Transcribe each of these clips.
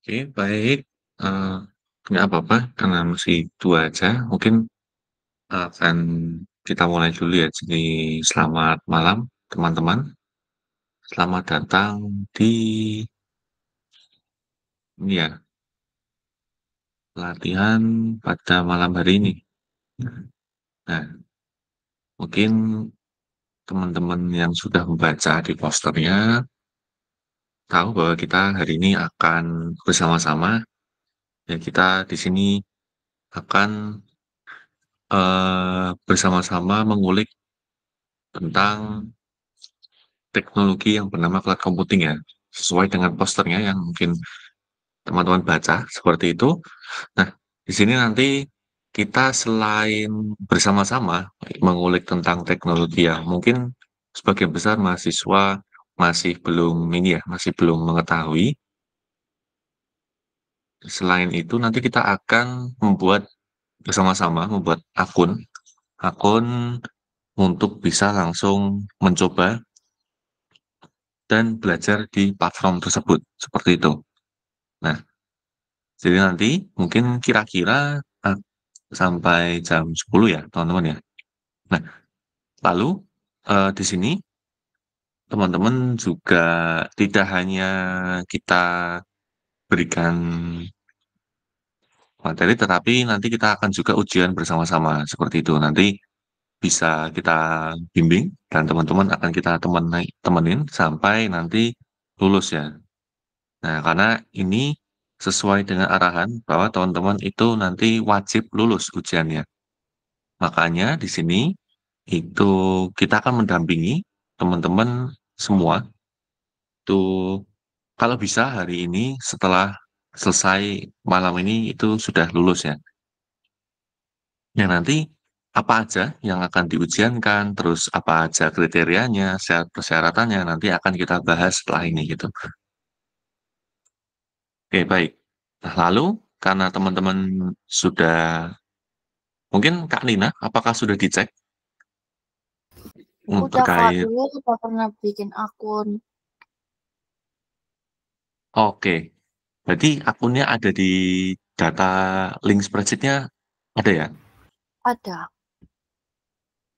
Oke, baik. Eee, nggak apa-apa karena masih 2 aja. Mungkin akan kita mulai dulu ya. Jadi selamat malam teman-teman. Selamat datang di ini ya, pelatihan pada malam hari ini. Nah, mungkin teman-teman yang sudah membaca di posternya tahu bahwa kita hari ini akan bersama-sama, ya kita di sini akan, bersama-sama mengulik tentang teknologi yang bernama cloud computing ya, sesuai dengan posternya yang mungkin teman-teman baca seperti itu. Nah, di sini nanti kita selain bersama-sama mengulik tentang teknologi yang mungkin sebagian besar mahasiswa masih belum ini ya, masih belum mengetahui. Selain itu nanti kita akan bersama-sama membuat akun untuk bisa langsung mencoba dan belajar di platform tersebut, seperti itu. Nah, jadi nanti mungkin kira-kira, sampai jam 10 ya, teman-teman ya. Nah, lalu, di sini teman-teman juga tidak hanya kita berikan materi, tetapi nanti kita akan juga ujian bersama-sama, seperti itu. Nanti bisa kita bimbing dan teman-teman akan kita temenin sampai nanti lulus ya. Nah, karena ini sesuai dengan arahan bahwa teman-teman itu nanti wajib lulus ujiannya. Makanya di sini, itu kita akan mendampingi teman-teman semua, itu kalau bisa hari ini setelah selesai malam ini itu sudah lulus ya. Yang nanti apa aja yang akan diujiankan, terus apa aja kriterianya, syarat persyaratannya, nanti akan kita bahas setelah ini gitu. Oke, baik. Nah, lalu karena teman-teman sudah mungkin Kak Nina, apakah sudah dicek Udah Kak, terkait dulu udah pernah bikin akun. oke. Berarti akunnya ada di data link spreadsheet-nya ada ya? Ada.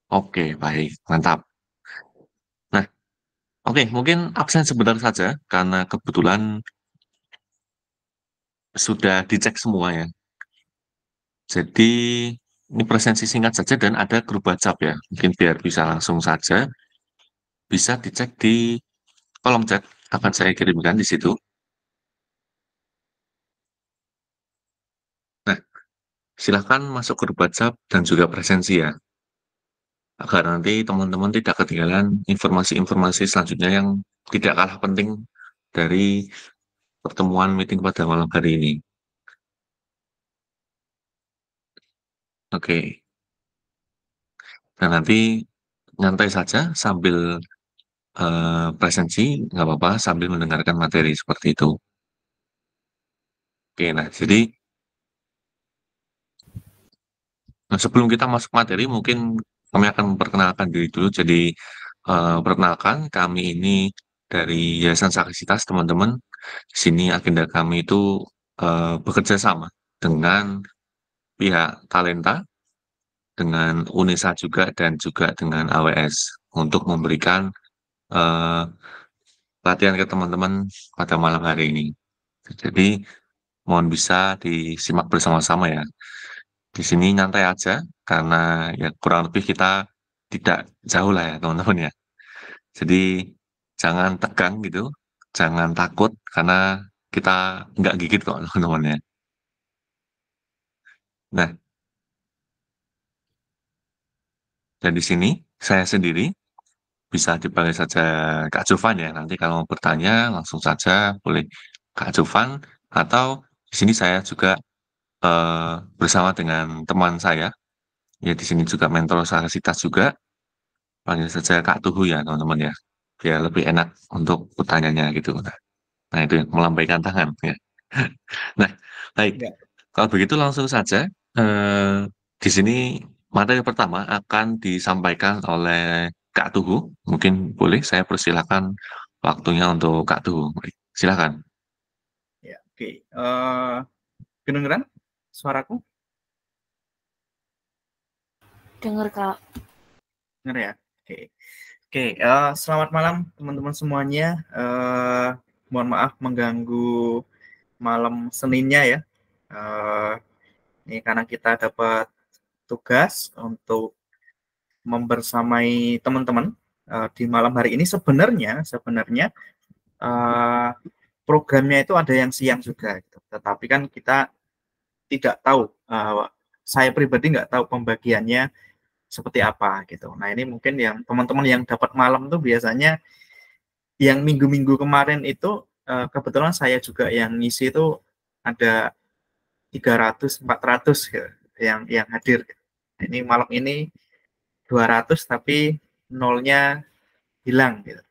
Oke, baik, mantap. Nah, oke, mungkin absen sebentar saja karena kebetulan sudah dicek semua ya. Jadi ini presensi singkat saja dan ada grup WhatsApp ya. Mungkin biar bisa langsung saja, bisa dicek di kolom chat akan saya kirimkan di situ. Nah, silahkan masuk grup WhatsApp dan juga presensi ya, agar nanti teman-teman tidak ketinggalan informasi-informasi selanjutnya yang tidak kalah penting dari pertemuan meeting pada malam hari ini. Oke, dan nanti nyantai saja sambil presensi, nggak apa-apa, sambil mendengarkan materi seperti itu. Oke, nah jadi sebelum kita masuk materi, mungkin kami akan memperkenalkan diri dulu. Jadi, perkenalkan, kami ini dari Yayasan Saksitas, teman-teman. Di sini agenda kami itu bekerja sama dengan pihak Talenta, dengan UNESA juga, dan juga dengan AWS untuk memberikan eh, pelatihan ke teman-teman pada malam hari ini. Jadi, mohon bisa disimak bersama-sama ya. Di sini nyantai aja, karena ya kurang lebih kita tidak jauh lah ya teman-teman ya. Jadi jangan tegang gitu, jangan takut, karena kita nggak gigit kok teman-teman ya. Nah, dan di sini saya sendiri bisa dipanggil saja Kak Jovan ya. Nanti kalau mau bertanya langsung saja boleh Kak Jovan, atau di sini saya juga bersama dengan teman saya, ya di sini juga mentor Saksitas juga, panggil saja Kak Tuhu ya teman-teman ya, biar lebih enak untuk bertanyanya gitu. Nah itu yang melambaikan tangan ya. Nah, baik. Ya, Kalau begitu langsung saja, eh, di sini materi pertama akan disampaikan oleh Kak Tuhu. Mungkin boleh saya persilakan waktunya untuk Kak Tuhu. Baik, silakan. ya. Oke, kedengeran suaraku? Dengar, Kak. Dengar ya? Oke. Oke, selamat malam teman-teman semuanya. Mohon maaf mengganggu malam Seninnya ya. Ini karena kita dapat tugas untuk membersamai teman-teman di malam hari ini. Sebenarnya programnya itu ada yang siang juga, gitu. Tetapi kan kita tidak tahu. Saya pribadi nggak tahu pembagiannya seperti apa gitu. Nah ini mungkin yang teman-teman yang dapat malam tuh biasanya yang minggu-minggu kemarin itu kebetulan saya juga yang ngisi itu ada 300 400 gitu, yang hadir. Ini malam ini 200 tapi nolnya hilang gitu.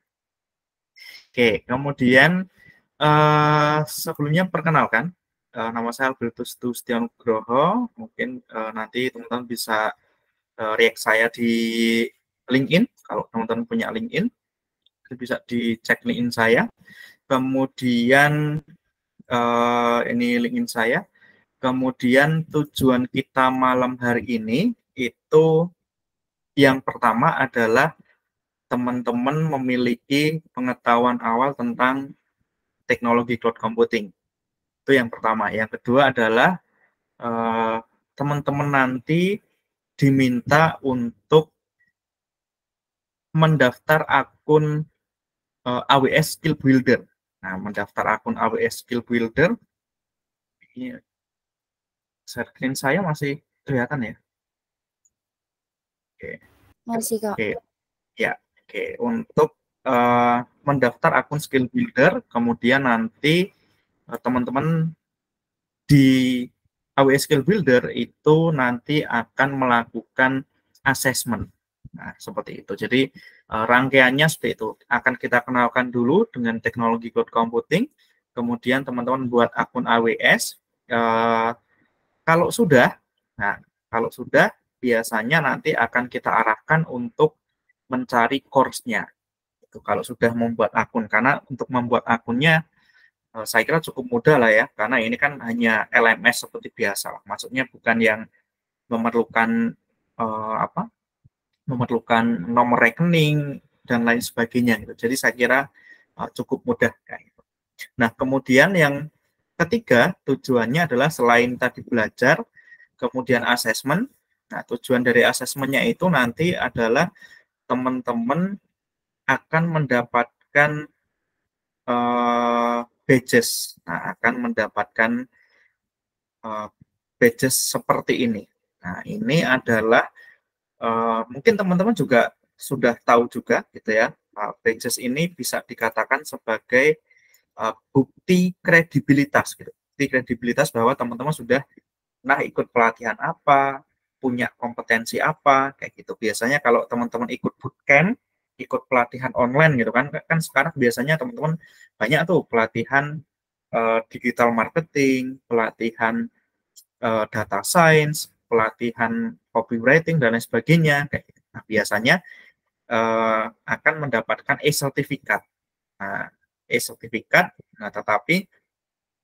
Oke, kemudian sebelumnya perkenalkan, nama saya Albertus Stionugroho. Mungkin nanti teman-teman bisa react saya di LinkedIn. Kalau teman-teman punya LinkedIn, bisa dicek LinkedIn saya. Kemudian ini LinkedIn saya. Kemudian tujuan kita malam hari ini itu yang pertama adalah teman-teman memiliki pengetahuan awal tentang teknologi cloud computing. Itu yang pertama. Yang kedua adalah teman-teman nanti diminta untuk mendaftar akun AWS Skill Builder. Nah, mendaftar akun AWS Skill Builder. Ini screen saya masih kelihatan ya? Oke. Masih, Kak. Oke. Ya, oke. Untuk mendaftar akun Skill Builder, kemudian nanti teman-teman di AWS Skill Builder itu nanti akan melakukan assessment. Nah, seperti itu. Jadi rangkaiannya seperti itu. Akan kita kenalkan dulu dengan teknologi cloud computing, kemudian teman-teman buat akun AWS. Kalau sudah, biasanya nanti akan kita arahkan untuk mencari course-nya. Itu kalau sudah membuat akun, karena untuk membuat akunnya saya kira cukup mudah lah ya, karena ini kan hanya LMS seperti biasa. Maksudnya bukan yang memerlukan memerlukan nomor rekening dan lain sebagainya gitu. Jadi saya kira cukup mudah kayak gitu. Nah, kemudian yang ketiga tujuannya adalah selain tadi belajar, kemudian asesmen. Nah, tujuan dari asesmennya itu nanti adalah teman-teman akan mendapatkan badges. Nah, akan mendapatkan badges seperti ini. Nah, ini adalah mungkin teman-teman juga sudah tahu juga gitu ya, badges ini bisa dikatakan sebagai bukti kredibilitas gitu. Bukti kredibilitas bahwa teman-teman sudah pernah ikut pelatihan apa, punya kompetensi apa, kayak gitu. Biasanya kalau teman-teman ikut bootcamp, ikut pelatihan online gitu kan sekarang biasanya teman-teman banyak tuh pelatihan digital marketing, pelatihan data science, pelatihan copywriting dan lain sebagainya. Nah, biasanya akan mendapatkan e-sertifikat. Nah, e-sertifikat. Nah, tetapi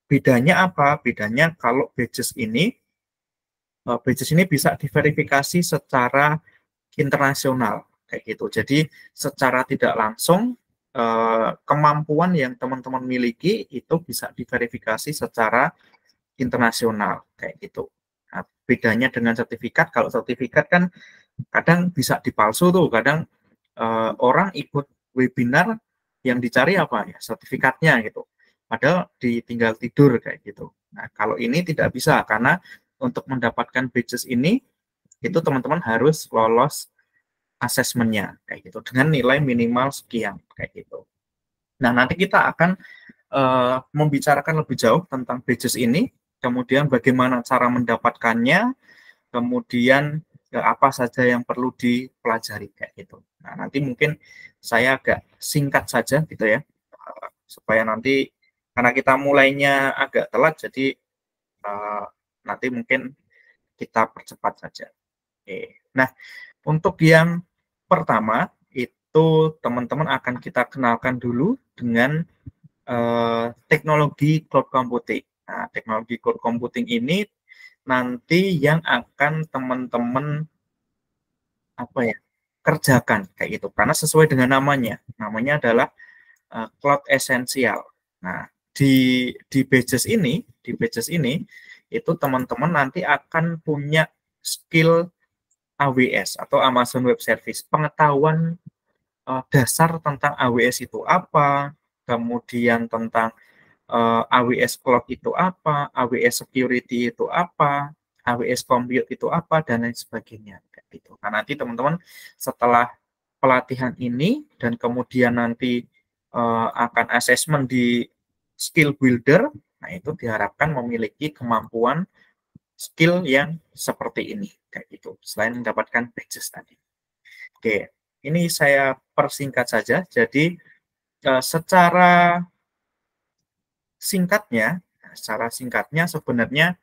bedanya apa? Bedanya kalau badges ini bisa diverifikasi secara internasional kayak gitu. Jadi secara tidak langsung kemampuan yang teman-teman miliki itu bisa diverifikasi secara internasional kayak gitu. Nah, bedanya dengan sertifikat, kalau sertifikat kan kadang bisa dipalsu tuh, kadang orang ikut webinar yang dicari apa ya sertifikatnya gitu, padahal ditinggal tidur kayak gitu. Nah, kalau ini tidak bisa karena untuk mendapatkan badges ini itu teman-teman harus lolos asesmennya kayak gitu dengan nilai minimal sekian kayak gitu. Nah, nanti kita akan membicarakan lebih jauh tentang badges ini, kemudian bagaimana cara mendapatkannya, kemudian apa saja yang perlu dipelajari kayak gitu. Nah, nanti mungkin saya agak singkat saja gitu ya, supaya nanti karena kita mulainya agak telat, jadi nanti mungkin kita percepat saja. Oke. Nah, untuk yang pertama itu teman-teman akan kita kenalkan dulu dengan teknologi cloud computing. Nah, teknologi cloud computing ini nanti yang akan teman-teman kerjakan kayak gitu. Karena sesuai dengan namanya adalah cloud essential. Nah, di badges ini itu teman-teman nanti akan punya skill AWS atau Amazon Web Service, pengetahuan dasar tentang AWS itu apa, kemudian tentang AWS Cloud itu apa, AWS Security itu apa, AWS Compute itu apa, dan lain sebagainya. Gitu. Nah, nanti teman-teman setelah pelatihan ini dan kemudian nanti akan asesmen di skill builder, nah itu diharapkan memiliki kemampuan skill yang seperti ini, kayak gitu. Selain mendapatkan badges tadi. Oke, ini saya persingkat saja. Jadi secara singkatnya sebenarnya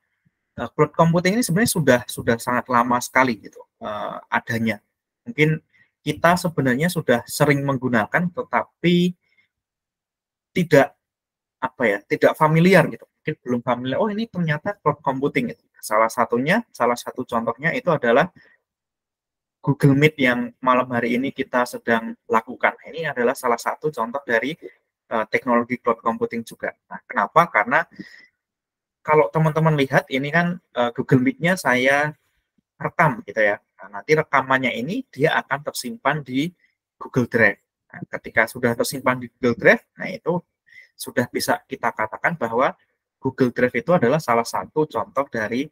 cloud computing ini sebenarnya sudah sangat lama sekali gitu adanya. Mungkin kita sebenarnya sudah sering menggunakan, tetapi tidak tidak familiar gitu. Mungkin belum familiar. Oh, ini ternyata cloud computing itu. Salah satu contohnya itu adalah Google Meet yang malam hari ini kita sedang lakukan. Ini adalah salah satu contoh dari teknologi cloud computing juga. Nah, kenapa? Karena kalau teman-teman lihat ini kan Google Meet-nya saya rekam gitu ya. Nah, nanti rekamannya ini dia akan tersimpan di Google Drive. Nah, ketika sudah tersimpan di Google Drive, nah itu sudah bisa kita katakan bahwa Google Drive itu adalah salah satu contoh dari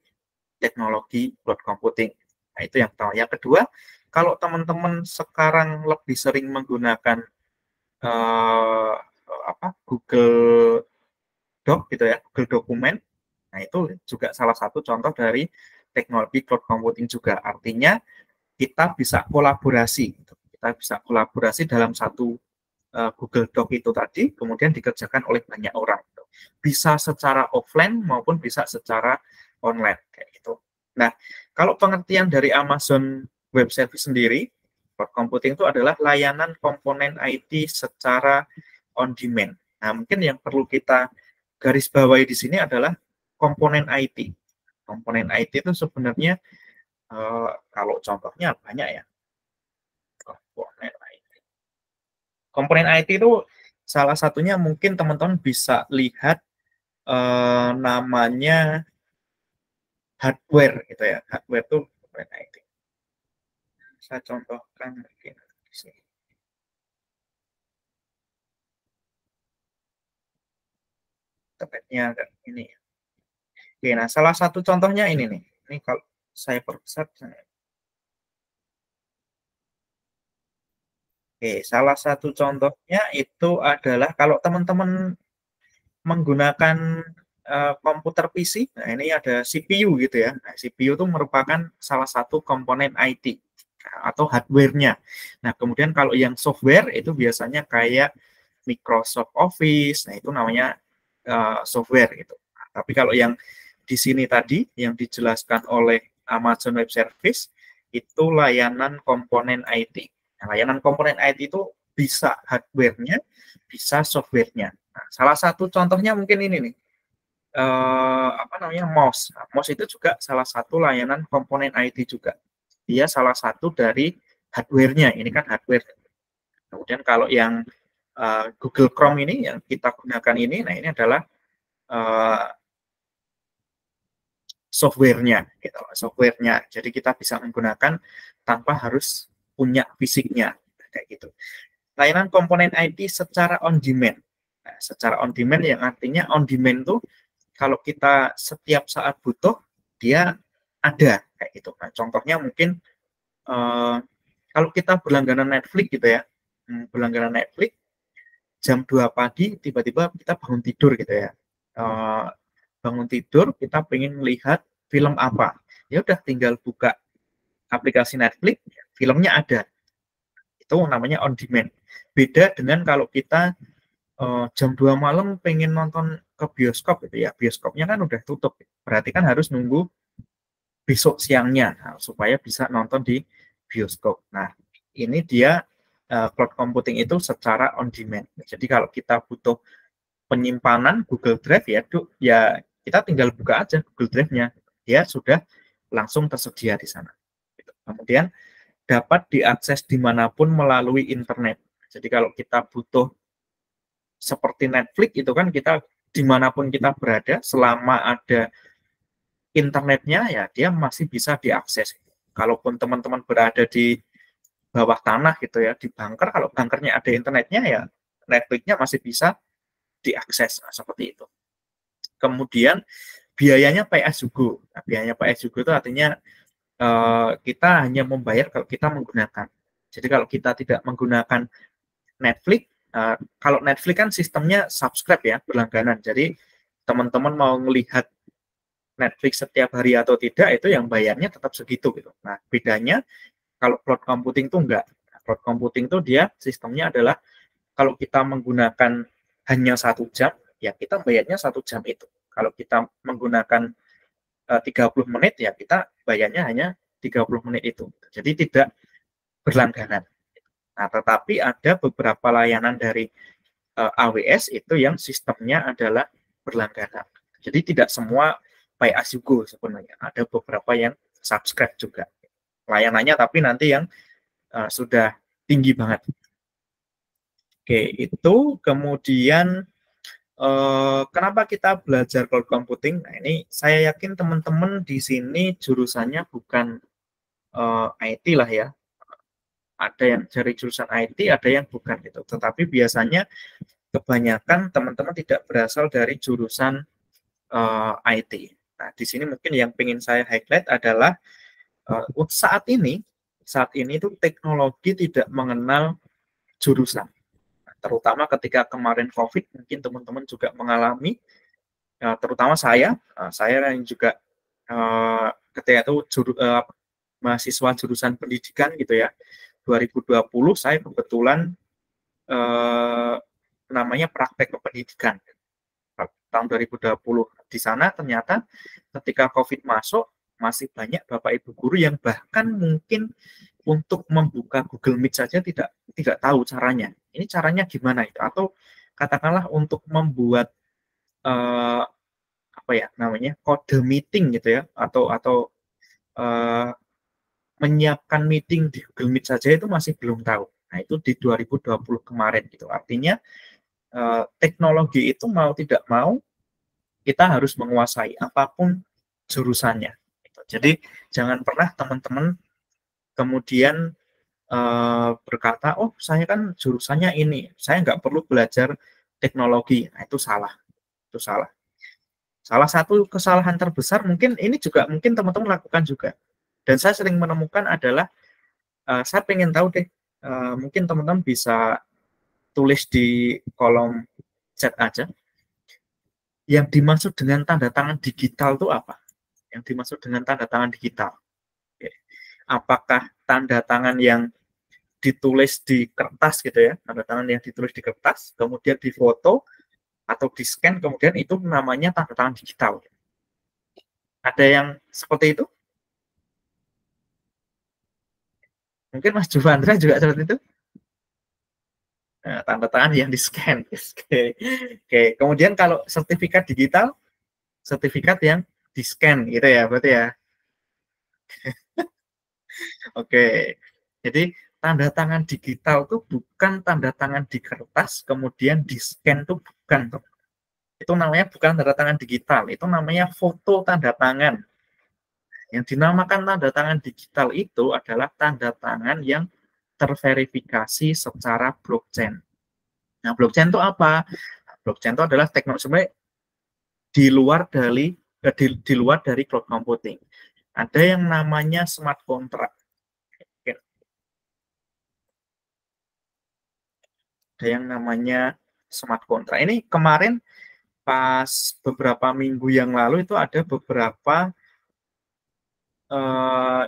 teknologi cloud computing. Nah, itu yang pertama. Yang kedua, kalau teman-teman sekarang lebih sering menggunakan Google Doc gitu ya, Google Dokumen, nah itu juga salah satu contoh dari teknologi cloud computing juga. Artinya kita bisa kolaborasi, kita bisa kolaborasi dalam satu Google Doc itu tadi, kemudian dikerjakan oleh banyak orang. Bisa secara offline maupun bisa secara online kayak gitu. Nah, kalau pengertian dari Amazon Web Service sendiri, cloud computing itu adalah layanan komponen IT secara on demand. Nah, mungkin yang perlu kita garis bawahi di sini adalah komponen IT. Komponen IT itu sebenarnya kalau contohnya banyak ya. Komponen IT itu salah satunya mungkin teman-teman bisa lihat namanya hardware gitu ya. Hardware itu komponen IT. Saya contohkan mungkin di sini. Tepatnya ini. Oke, nah salah satu contohnya ini nih. Ini kalau saya perbesar. Oke, salah satu contohnya itu adalah kalau teman-teman menggunakan komputer PC, nah ini ada CPU gitu ya. Nah, CPU itu merupakan salah satu komponen IT atau hardware-nya. Nah, kemudian kalau yang software itu biasanya kayak Microsoft Office, nah itu namanya software gitu. Nah, tapi kalau yang di sini tadi yang dijelaskan oleh Amazon Web Service itu layanan komponen IT. Nah, layanan komponen IT itu bisa hardware-nya, bisa software-nya. Nah, salah satu contohnya mungkin ini nih, mouse. Nah, mouse itu juga salah satu layanan komponen IT juga. Dia salah satu dari hardware-nya. Ini kan hardware. Kemudian kalau yang Google Chrome ini yang kita gunakan ini, nah ini adalah software-nya, gitu. Software-nya. Jadi kita bisa menggunakan tanpa harus punya fisiknya, kayak gitu. Layanan komponen IT secara on demand. Nah, secara on demand yang artinya on demand tuh kalau kita setiap saat butuh dia ada kayak gitu. Nah, contohnya mungkin kalau kita berlangganan Netflix gitu ya, berlangganan Netflix jam 2 pagi tiba-tiba kita bangun tidur gitu ya. Bangun tidur kita pengen melihat film apa. Ya udah tinggal buka aplikasi Netflix, filmnya ada. Itu namanya on demand. Beda dengan kalau kita jam 2 malam pengen nonton ke bioskop gitu ya. Bioskopnya kan udah tutup. Berarti kan harus nunggu besok siangnya supaya bisa nonton di bioskop. Nah, ini dia cloud computing itu secara on demand. Jadi kalau kita butuh penyimpanan Google Drive ya kita tinggal buka aja Google Drive-nya, dia sudah langsung tersedia di sana. Kemudian dapat diakses dimanapun melalui internet. Jadi kalau kita butuh seperti Netflix itu kan kita dimanapun kita berada, selama ada internetnya ya dia masih bisa diakses. Kalaupun teman-teman berada di bawah tanah gitu ya, di bunker, kalau bunkernya ada internetnya ya Netflix-nya masih bisa diakses, nah, seperti itu. Kemudian biayanya pay as you go. Nah, biayanya pay as you go itu artinya kita hanya membayar kalau kita menggunakan. Jadi kalau kita tidak menggunakan Netflix, kalau Netflix kan sistemnya subscribe ya, berlangganan. Jadi teman-teman mau melihat Netflix setiap hari atau tidak, itu yang bayarnya tetap segitu gitu. Nah, bedanya kalau cloud computing itu enggak. Cloud computing itu dia sistemnya adalah kalau kita menggunakan hanya 1 jam, ya kita bayarnya 1 jam itu. Kalau kita menggunakan 30 menit, ya kita bayarnya hanya 30 menit itu. Jadi tidak berlangganan. Nah, tetapi ada beberapa layanan dari AWS itu yang sistemnya adalah berlangganan. Jadi tidak semua pay as you go sebenarnya. Ada beberapa yang subscribe juga. Layanannya tapi nanti yang sudah tinggi banget. Oke, itu kemudian kenapa kita belajar cloud computing? Nah, ini saya yakin teman-teman di sini jurusannya bukan IT lah ya. Ada yang dari jurusan IT, ada yang bukan gitu. Tetapi biasanya kebanyakan teman-teman tidak berasal dari jurusan IT. Nah, di sini mungkin yang ingin saya highlight adalah saat ini itu teknologi tidak mengenal jurusan. Terutama ketika kemarin COVID, mungkin teman-teman juga mengalami, terutama saya yang juga ketika itu mahasiswa jurusan pendidikan gitu ya, 2020 saya kebetulan namanya praktek kependidikan tahun 2020. Di sana ternyata ketika COVID masuk, masih banyak Bapak Ibu guru yang bahkan mungkin untuk membuka Google Meet saja tidak tahu caranya. Ini caranya gimana itu? Atau katakanlah untuk membuat kode meeting gitu ya, atau menyiapkan meeting di Google Meet saja itu masih belum tahu. Nah, itu di 2020 kemarin gitu. Artinya teknologi itu mau tidak mau kita harus menguasai apapun jurusannya. Jadi jangan pernah teman-teman kemudian berkata, oh saya kan jurusannya ini, saya nggak perlu belajar teknologi. Nah, itu salah. Itu salah. Salah satu kesalahan terbesar mungkin ini juga mungkin teman-teman lakukan juga. Dan saya sering menemukan adalah, saya pengen tahu deh, mungkin teman-teman bisa tulis di kolom chat aja. Yang dimaksud dengan tanda tangan digital itu apa? Yang dimaksud dengan tanda tangan digital. Apakah tanda tangan yang ditulis di kertas gitu ya, tanda tangan yang ditulis di kertas, kemudian difoto atau di-scan, kemudian itu namanya tanda tangan digital. Ada yang seperti itu? Mungkin Mas Juvandra juga seperti itu? Nah, tanda tangan yang di-scan. Oke. Kemudian kalau sertifikat digital, sertifikat yang di-scan gitu ya, berarti ya. Oke. Jadi tanda tangan digital itu bukan tanda tangan di kertas, kemudian di-scan itu bukan. Itu namanya bukan tanda tangan digital, itu namanya foto tanda tangan. Yang dinamakan tanda tangan digital itu adalah tanda tangan yang terverifikasi secara blockchain. Nah, blockchain itu apa? Blockchain itu adalah teknologi sebenarnya di luar dari cloud computing. Ada yang namanya smart contract. Ada yang namanya smart contract. Ini kemarin pas beberapa minggu yang lalu itu ada beberapa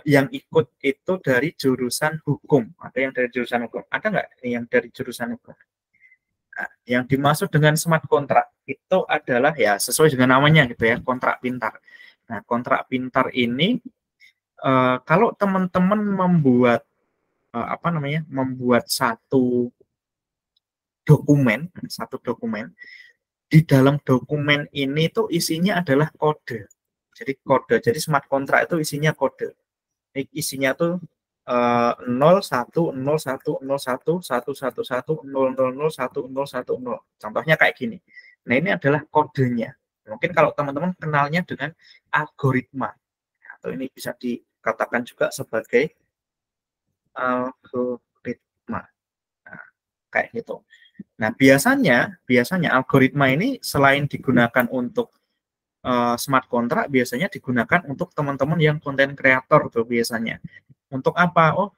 yang ikut itu dari jurusan hukum. Ada yang dari jurusan hukum. Ada nggak yang dari jurusan hukum? Nah, yang dimaksud dengan smart contract itu adalah ya sesuai dengan namanya gitu ya, kontrak pintar. Nah, kontrak pintar ini kalau teman-teman membuat membuat satu dokumen di dalam dokumen ini tuh isinya adalah kode. Jadi kode. Jadi smart contract itu isinya kode. Isinya tuh 0101011110001010. Contohnya kayak gini. Nah, ini adalah kodenya. Mungkin kalau teman-teman kenalnya dengan algoritma, atau ini bisa dikatakan juga sebagai algoritma. Nah, kayak gitu. Nah, biasanya algoritma ini selain digunakan untuk smart contract, biasanya digunakan untuk teman-teman yang konten kreator tuh biasanya. Untuk apa? Oh,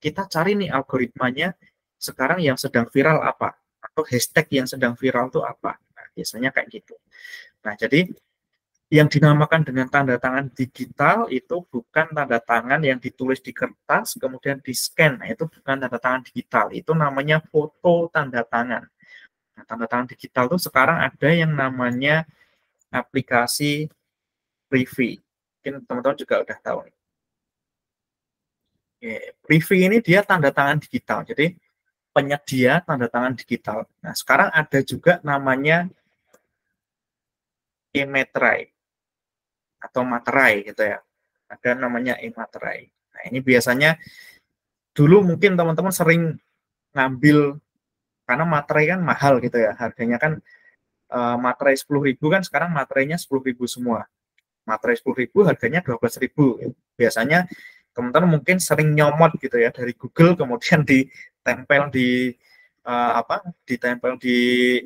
kita cari nih algoritmanya sekarang yang sedang viral apa, atau hashtag yang sedang viral itu apa. Nah, biasanya kayak gitu. Nah, jadi yang dinamakan dengan tanda tangan digital itu bukan tanda tangan yang ditulis di kertas kemudian di-scan. Nah, itu bukan tanda tangan digital, itu namanya foto tanda tangan. Nah, tanda tangan digital itu sekarang ada yang namanya aplikasi Privy. Mungkin teman-teman juga udah tahu. Privy ini dia tanda tangan digital. Jadi penyedia tanda tangan digital. Nah, sekarang ada juga namanya e-materai atau materai gitu ya. Ada namanya e-materai. Nah, ini biasanya dulu mungkin teman-teman sering ngambil karena materai kan mahal gitu ya. Harganya kan materai 10.000 kan sekarang materainya 10.000 semua. Materai 10.000 harganya 12.000. Biasanya teman-teman mungkin sering nyomot gitu ya dari Google kemudian ditempel di ditempel di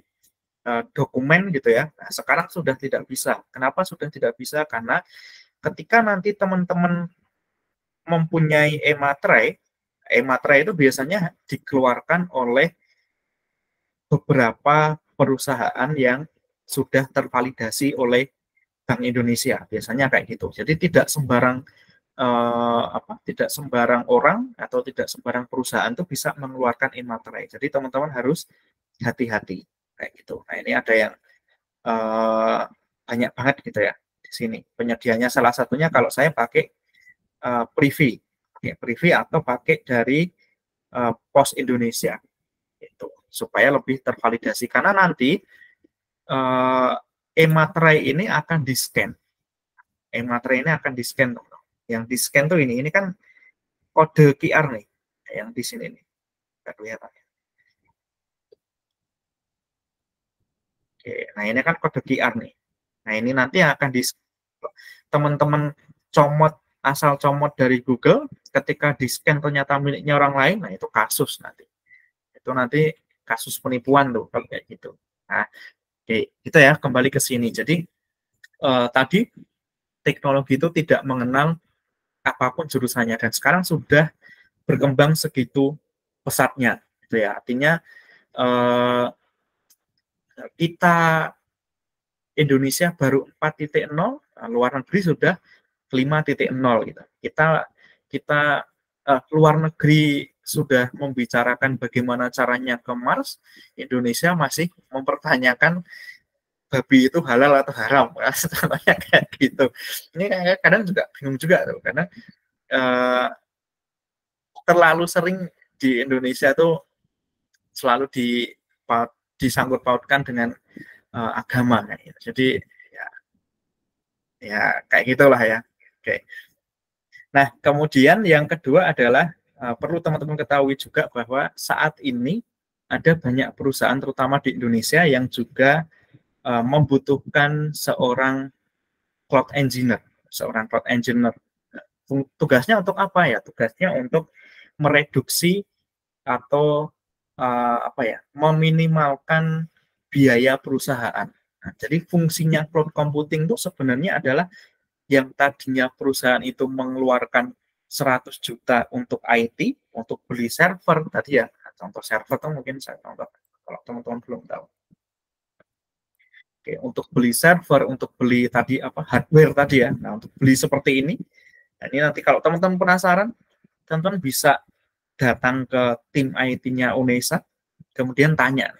dokumen gitu ya. Nah, sekarang sudah tidak bisa. Kenapa sudah tidak bisa? Karena ketika nanti teman-teman mempunyai e-materai itu biasanya dikeluarkan oleh beberapa perusahaan yang sudah tervalidasi oleh Bank Indonesia. Biasanya kayak gitu. Jadi tidak sembarang tidak sembarang orang atau tidak sembarang perusahaan itu bisa mengeluarkan e-materai. Jadi teman-teman harus hati-hati kayak gitu. Nah, ini ada yang banyak banget gitu ya di sini. Penyedianya salah satunya kalau saya pakai Privy. Privy atau pakai dari Pos Indonesia. Itu supaya lebih tervalidasi karena nanti e-materai ini akan di-scan. E-materai ini akan di-scan, teman-teman. Yang di-scan tuh ini kan kode QR nih, yang di sini nih. Nggak kelihatan. Oke, nah ini kan kode QR nih. Nah, ini nanti akan teman-teman asal comot dari Google, ketika di-scan ternyata miliknya orang lain, nah itu kasus nanti. Itu nanti kasus penipuan tuh kalau kayak gitu. Nah, oke, gitu ya, kembali ke sini. Jadi tadi teknologi itu tidak mengenal apapun jurusannya dan sekarang sudah berkembang segitu pesatnya gitu ya. Artinya kita Indonesia baru 4.0, luar negeri sudah 5.0 gitu. Kita luar negeri sudah membicarakan bagaimana caranya ke Mars, Indonesia masih mempertanyakan babi itu halal atau haram, contohnya kayak gitu. Ini kadang juga bingung juga tuh, karena terlalu sering di Indonesia tuh selalu disangkut pautkan dengan agama. Gitu. Jadi ya kayak gitulah ya. Oke. Nah, kemudian yang kedua adalah perlu teman-teman ketahui juga bahwa saat ini ada banyak perusahaan terutama di Indonesia yang juga membutuhkan seorang cloud engineer. Tugasnya untuk apa ya? Tugasnya untuk mereduksi atau meminimalkan biaya perusahaan. Nah, jadi fungsinya cloud computing itu sebenarnya adalah yang tadinya perusahaan itu mengeluarkan 100 juta untuk IT, untuk beli server tadi ya. Contoh server itu mungkin saya contoh kalau teman-teman belum tahu. Oke, untuk beli server, untuk beli tadi hardware tadi ya. Nah, untuk beli seperti ini. Nah, ini nanti kalau teman-teman penasaran, teman-teman bisa datang ke tim IT-nya UNESA, kemudian tanya.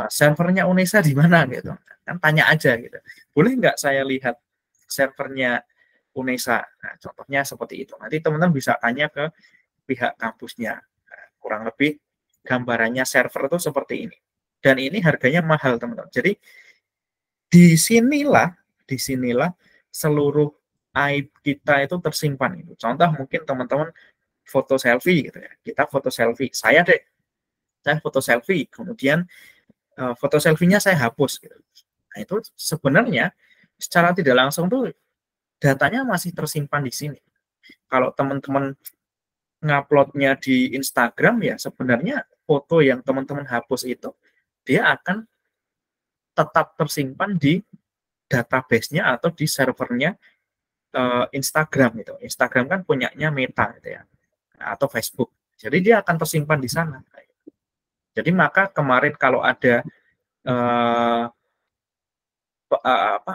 Servernya UNESA di mana gitu. Kan tanya aja gitu. Boleh nggak saya lihat servernya UNESA? Nah, contohnya seperti itu. Nanti teman-teman bisa tanya ke pihak kampusnya. Nah, kurang lebih gambarannya server itu seperti ini. dan ini harganya mahal teman-teman. Jadi disinilah seluruh aib kita itu tersimpan itu. Contoh mungkin teman-teman foto selfie gitu ya, kita foto selfie, saya foto selfie, kemudian foto selfie-nya saya hapus gitu. Nah itu sebenarnya secara tidak langsung tuh datanya masih tersimpan di sini. Kalau teman-teman nguploadnya di Instagram ya sebenarnya foto yang teman-teman hapus itu dia akan tetap tersimpan di database-nya atau di servernya Instagram gitu. Instagram kan punyanya Meta gitu ya, atau Facebook. Jadi dia akan tersimpan di sana. Jadi maka kemarin kalau ada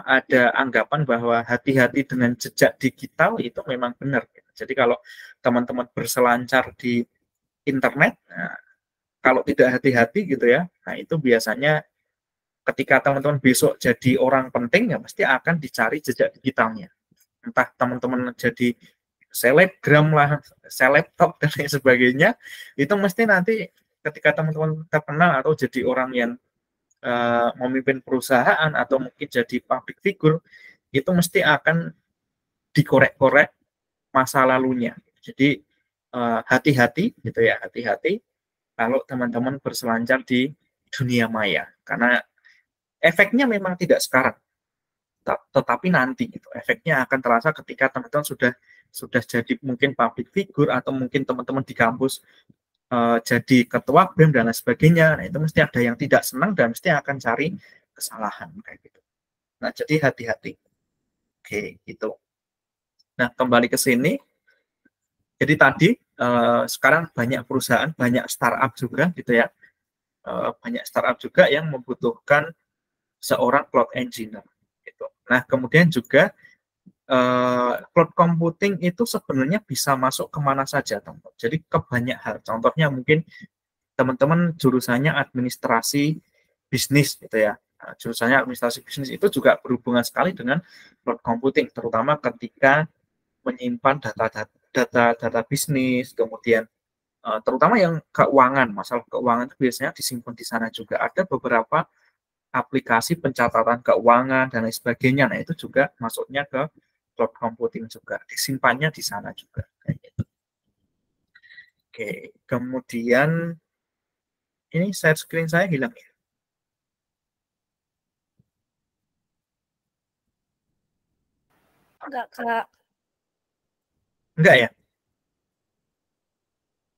ada anggapan bahwa hati-hati dengan jejak digital itu memang benar. Jadi kalau teman-teman berselancar di internet, nah, kalau tidak hati-hati gitu ya, nah itu biasanya ketika teman-teman besok jadi orang penting ya pasti akan dicari jejak digitalnya. Entah teman-teman jadi selebgram lah, selebtop dan lain sebagainya, itu mesti nanti ketika teman-teman terkenal atau jadi orang yang memimpin perusahaan atau mungkin jadi public figure, itu mesti akan dikorek-korek masa lalunya. Jadi hati-hati gitu ya, hati-hati kalau teman-teman berselancar di dunia maya, karena efeknya memang tidak sekarang, tetapi nanti gitu. Efeknya akan terasa ketika teman-teman sudah jadi mungkin public figure atau mungkin teman-teman di kampus jadi ketua BEM dan lain sebagainya. Nah, itu mesti ada yang tidak senang dan mesti akan cari kesalahan kayak gitu. Nah, jadi hati-hati. Oke, gitu. Nah, kembali ke sini. Jadi tadi sekarang banyak perusahaan, banyak startup juga gitu ya. Banyak startup juga yang membutuhkan seorang cloud engineer gitu. Nah, kemudian juga cloud computing itu sebenarnya bisa masuk kemana saja, teman-teman. Jadi ke banyak hal. Contohnya mungkin teman-teman jurusannya administrasi bisnis gitu ya. Nah, jurusannya administrasi bisnis itu juga berhubungan sekali dengan cloud computing, terutama ketika menyimpan data bisnis, kemudian terutama yang keuangan, masalah keuangan itu biasanya disimpan di sana juga. Ada beberapa aplikasi pencatatan keuangan dan lain sebagainya. Nah, itu juga masuknya ke cloud computing juga, disimpannya di sana juga. Oke, kemudian ini share screen saya hilang ya. Enggak, Kak. Enggak ya?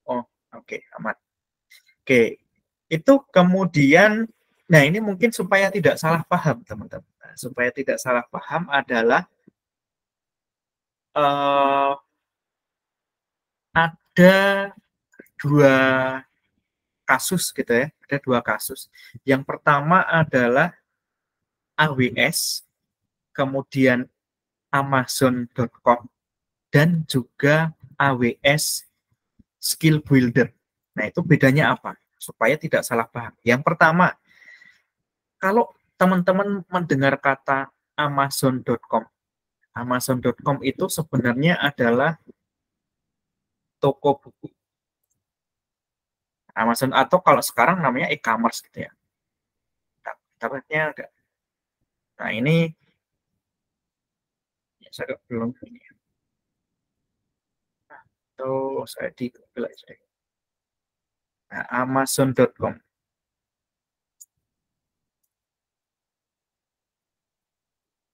Oh, oke, aman. Oke, itu kemudian, nah ini mungkin supaya tidak salah paham, teman-teman. Nah, supaya tidak salah paham adalah ada dua kasus gitu ya, ada dua kasus. Yang pertama adalah AWS, kemudian Amazon.com, dan juga AWS Skill Builder. Nah, itu bedanya apa? Supaya tidak salah paham. Yang pertama, kalau teman-teman mendengar kata Amazon.com, Amazon.com itu sebenarnya adalah toko buku. Amazon atau kalau sekarang namanya e-commerce gitu ya. Dapatnya ada. Nah, ini ya, saya belum ini. Nah, itu saya di Google aja. Nah, Amazon.com.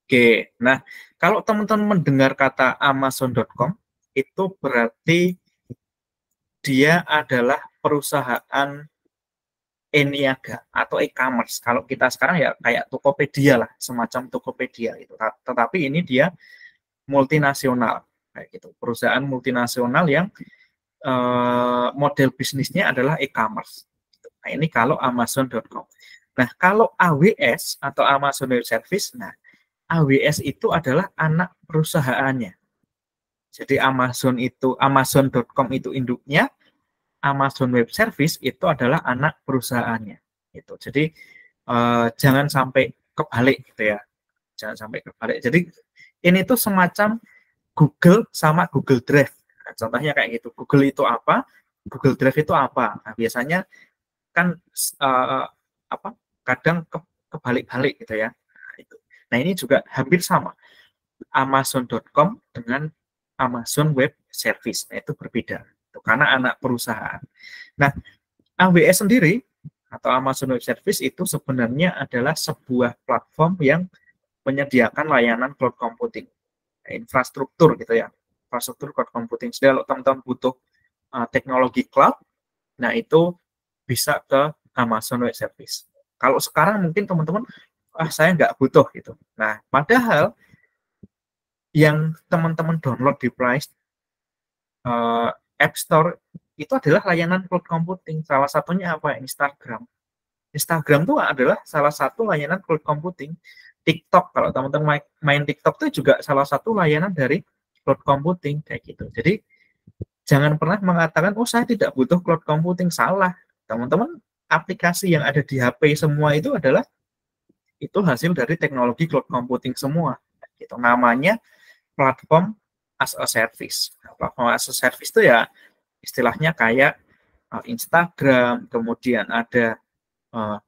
Oke, nah kalau teman-teman mendengar kata Amazon.com, itu berarti dia adalah perusahaan e-niaga atau e-commerce. Kalau kita sekarang ya kayak Tokopedia lah, semacam Tokopedia itu. Tetapi ini dia multinasional kayak gitu. Perusahaan multinasional yang model bisnisnya adalah e-commerce. Nah, ini kalau Amazon.com. Nah, kalau AWS atau Amazon Web Service, nah AWS itu adalah anak perusahaannya. Jadi Amazon.com itu induknya, Amazon Web Service itu adalah anak perusahaannya. Itu. Jadi jangan sampai kebalik gitu ya. Jangan sampai kebalik. Jadi ini tuh semacam Google sama Google Drive. Nah, contohnya kayak gitu. Google itu apa? Google Drive itu apa? Nah, biasanya kan kadang kebalik-balik gitu ya. Nah, ini juga hampir sama. Amazon.com dengan Amazon Web Service. Nah, itu berbeda. Karena anak perusahaan. Nah, AWS sendiri atau Amazon Web Service itu sebenarnya adalah sebuah platform yang menyediakan layanan cloud computing. Infrastruktur gitu ya. Infrastruktur cloud computing. Jadi kalau teman-teman butuh teknologi cloud, nah itu bisa ke Amazon Web Service. Kalau sekarang mungkin teman-teman, saya nggak butuh gitu. Nah, padahal yang teman-teman download di Play App Store itu adalah layanan cloud computing. Salah satunya apa? Instagram. Instagram itu adalah salah satu layanan cloud computing. TikTok, kalau teman-teman main TikTok itu juga salah satu layanan dari cloud computing kayak gitu. Jadi jangan pernah mengatakan, oh saya tidak butuh cloud computing. Salah. Teman-teman, aplikasi yang ada di HP semua itu adalah itu hasil dari teknologi cloud computing semua. Gitu. Namanya platform as a service. Platform as a service itu ya istilahnya kayak Instagram, kemudian ada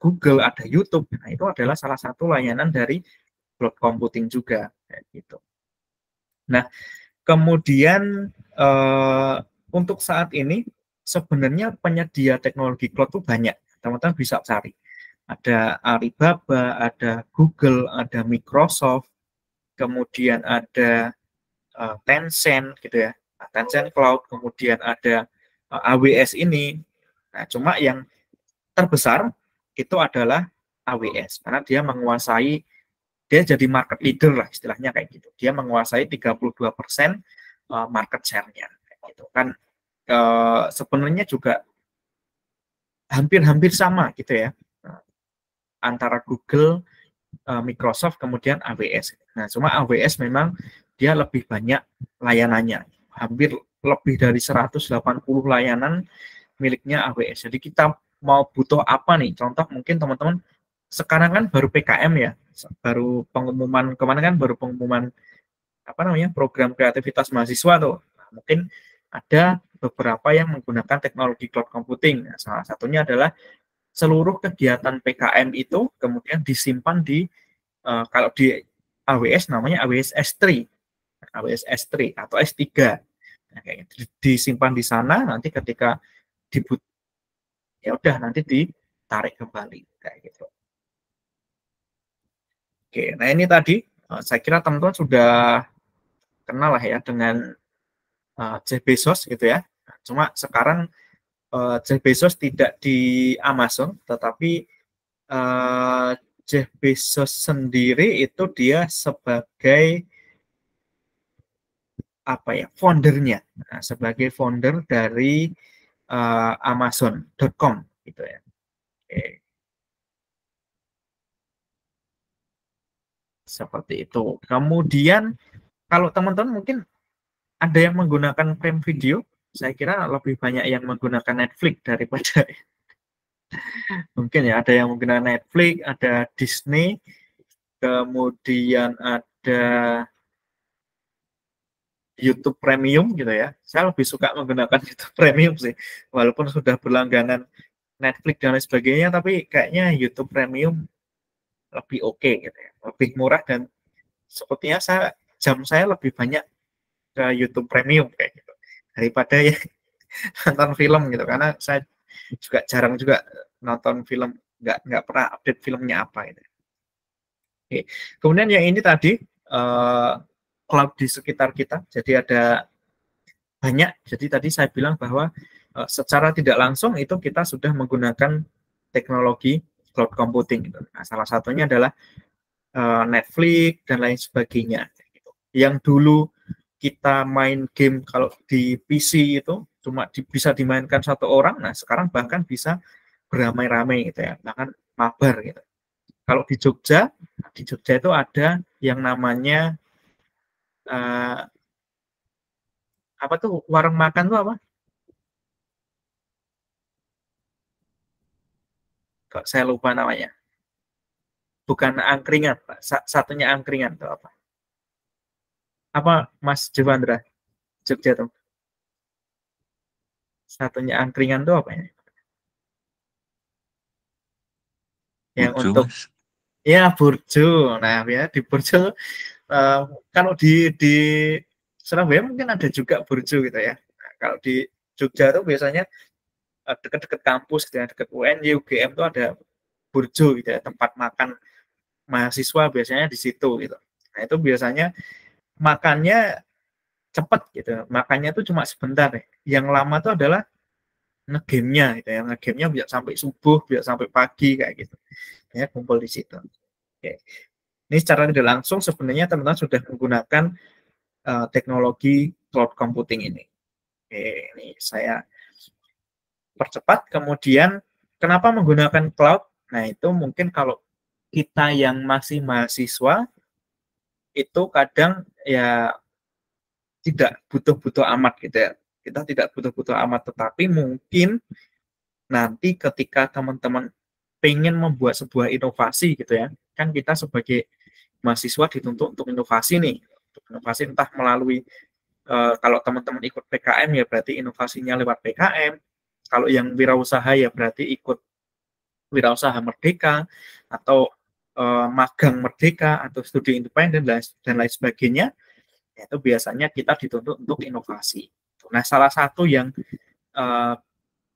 Google, ada YouTube. Nah, itu adalah salah satu layanan dari cloud computing juga. Gitu. Nah, kemudian untuk saat ini sebenarnya penyedia teknologi cloud itu banyak. Teman-teman bisa cari. Ada Alibaba, ada Google, ada Microsoft, kemudian ada Tencent gitu ya. Tencent Cloud, kemudian ada AWS ini. Nah, cuma yang terbesar itu adalah AWS karena dia menguasai, dia jadi market leader lah istilahnya kayak gitu. Dia menguasai 32% market share-nya gitu kan. Sebenarnya juga hampir-hampir sama gitu ya antara Google, Microsoft, kemudian AWS. Nah, cuma AWS memang dia lebih banyak layanannya. Hampir lebih dari 180 layanan miliknya AWS. Jadi kita mau butuh apa nih? Contoh mungkin teman-teman sekarang kan baru PKM ya. Baru pengumuman, kemarin kan baru pengumuman program kreativitas mahasiswa tuh. Nah, mungkin ada beberapa yang menggunakan teknologi cloud computing. Nah, salah satunya adalah seluruh kegiatan PKM itu kemudian disimpan di kalau di AWS namanya AWS S3, AWS S3 atau S3. Nah, disimpan di sana, nanti ketika dibut ya udah nanti ditarik kembali kayak gitu. Oke, nah ini tadi saya kira teman-teman sudah kenal lah ya dengan Jeff Bezos gitu ya. Cuma sekarang Jeff Bezos tidak di Amazon, tetapi Jeff Bezos sendiri itu dia sebagai foundernya, sebagai founder dari Amazon.com gitu ya. Oke. Seperti itu. Kemudian kalau teman-teman mungkin ada yang menggunakan Prime Video, saya kira lebih banyak yang menggunakan Netflix daripada mungkin ya, ada yang menggunakan Netflix, ada Disney, kemudian ada YouTube Premium gitu ya. Saya lebih suka menggunakan YouTube Premium sih, walaupun sudah berlangganan Netflix dan lain sebagainya, tapi kayaknya YouTube Premium lebih oke gitu ya, lebih murah dan sepertinya jam saya lebih banyak ke YouTube Premium kayak gitu daripada ya nonton film gitu, karena saya juga jarang juga nonton film, nggak pernah update filmnya apa gitu. Oke. Kemudian yang ini tadi cloud di sekitar kita, jadi ada banyak. Jadi tadi saya bilang bahwa secara tidak langsung itu kita sudah menggunakan teknologi cloud computing. Nah, salah satunya adalah Netflix dan lain sebagainya. Yang dulu kita main game kalau di PC itu cuma bisa dimainkan satu orang, nah sekarang bahkan bisa beramai-ramai gitu ya, bahkan mabar gitu. Kalau di Jogja itu ada yang namanya apa tuh, warung makan tuh apa? Kok saya lupa namanya. Bukan angkringan, Pak. Satunya angkringan tuh apa? Apa Mas Jewandra? Jogja tuh. Satunya angkringan tuh apa ya? yang Burjo, untuk Mas. ya Burjo. Nah, ya di Burjo kalau di Surabaya mungkin ada juga Burjo gitu ya. Nah, kalau di Jogja tuh biasanya dekat-dekat kampus gitu ya, dekat UNY, UGM tuh ada Burjo gitu ya, tempat makan mahasiswa biasanya di situ gitu. Nah, itu biasanya makannya cepat gitu. Makannya tuh cuma sebentar ya. Yang lama tuh adalah ngegame-nya gitu ya. Ngegame-nya bisa sampai subuh, bisa sampai pagi kayak gitu. Ya, kumpul di situ. Oke. Ini secara tidak langsung sebenarnya teman-teman sudah menggunakan teknologi cloud computing ini. Oke, ini saya percepat. Kemudian kenapa menggunakan cloud? Nah, itu mungkin kalau kita yang masih mahasiswa itu kadang ya tidak butuh-butuh amat gitu ya. Kita tidak butuh-butuh amat, tetapi mungkin nanti ketika teman-teman pengen membuat sebuah inovasi gitu ya, kan kita sebagai mahasiswa dituntut untuk inovasi nih, untuk inovasi entah melalui kalau teman-teman ikut PKM ya berarti inovasinya lewat PKM, kalau yang wirausaha ya berarti ikut wirausaha merdeka atau magang merdeka atau studi independen dan lain sebagainya, itu biasanya kita dituntut untuk inovasi. Nah, salah satu yang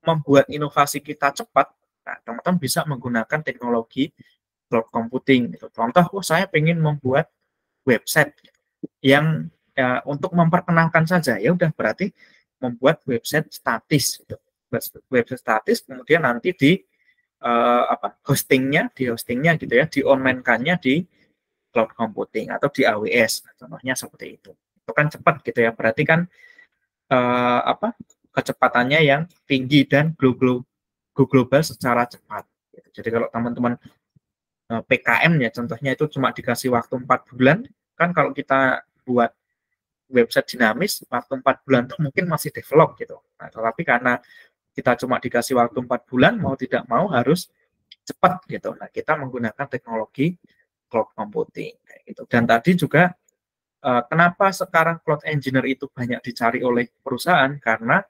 membuat inovasi kita cepat, nah, teman-teman bisa menggunakan teknologi cloud computing. Gitu. Contoh, saya pengen membuat website yang untuk memperkenalkan saja, ya udah berarti membuat website statis. Gitu. Website statis, kemudian nanti di hostingnya gitu ya, di online-kannya di cloud computing atau di AWS, contohnya seperti itu. Itu kan cepat gitu ya, berarti kan kecepatannya yang tinggi dan global secara cepat. Jadi kalau teman-teman PKM ya contohnya itu cuma dikasih waktu 4 bulan, kan kalau kita buat website dinamis, waktu 4 bulan itu mungkin masih develop gitu. Nah, tetapi karena kita cuma dikasih waktu 4 bulan, mau tidak mau harus cepat gitu. Nah, kita menggunakan teknologi cloud computing kayak gitu. Dan tadi juga kenapa sekarang cloud engineer itu banyak dicari oleh perusahaan, karena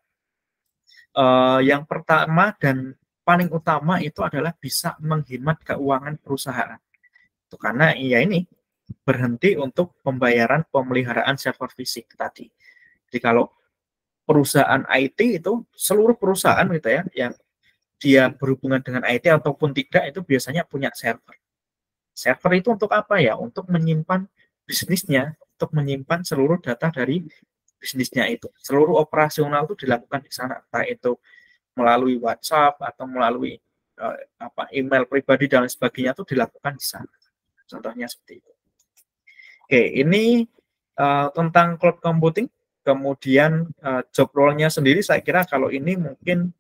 yang pertama dan paling utama itu adalah bisa menghemat keuangan perusahaan. Itu karena ya ini berhenti untuk pembayaran pemeliharaan server fisik tadi. Jadi kalau perusahaan IT itu seluruh perusahaan gitu ya yang dia berhubungan dengan IT ataupun tidak itu biasanya punya server. Server itu untuk apa ya? Untuk menyimpan bisnisnya, untuk menyimpan seluruh data dari bisnisnya itu. Seluruh operasional itu dilakukan di sana, entah itu melalui WhatsApp atau melalui email pribadi dan sebagainya itu dilakukan di sana. Contohnya seperti itu. Oke, ini tentang cloud computing. Kemudian job role-nya sendiri saya kira kalau ini mungkin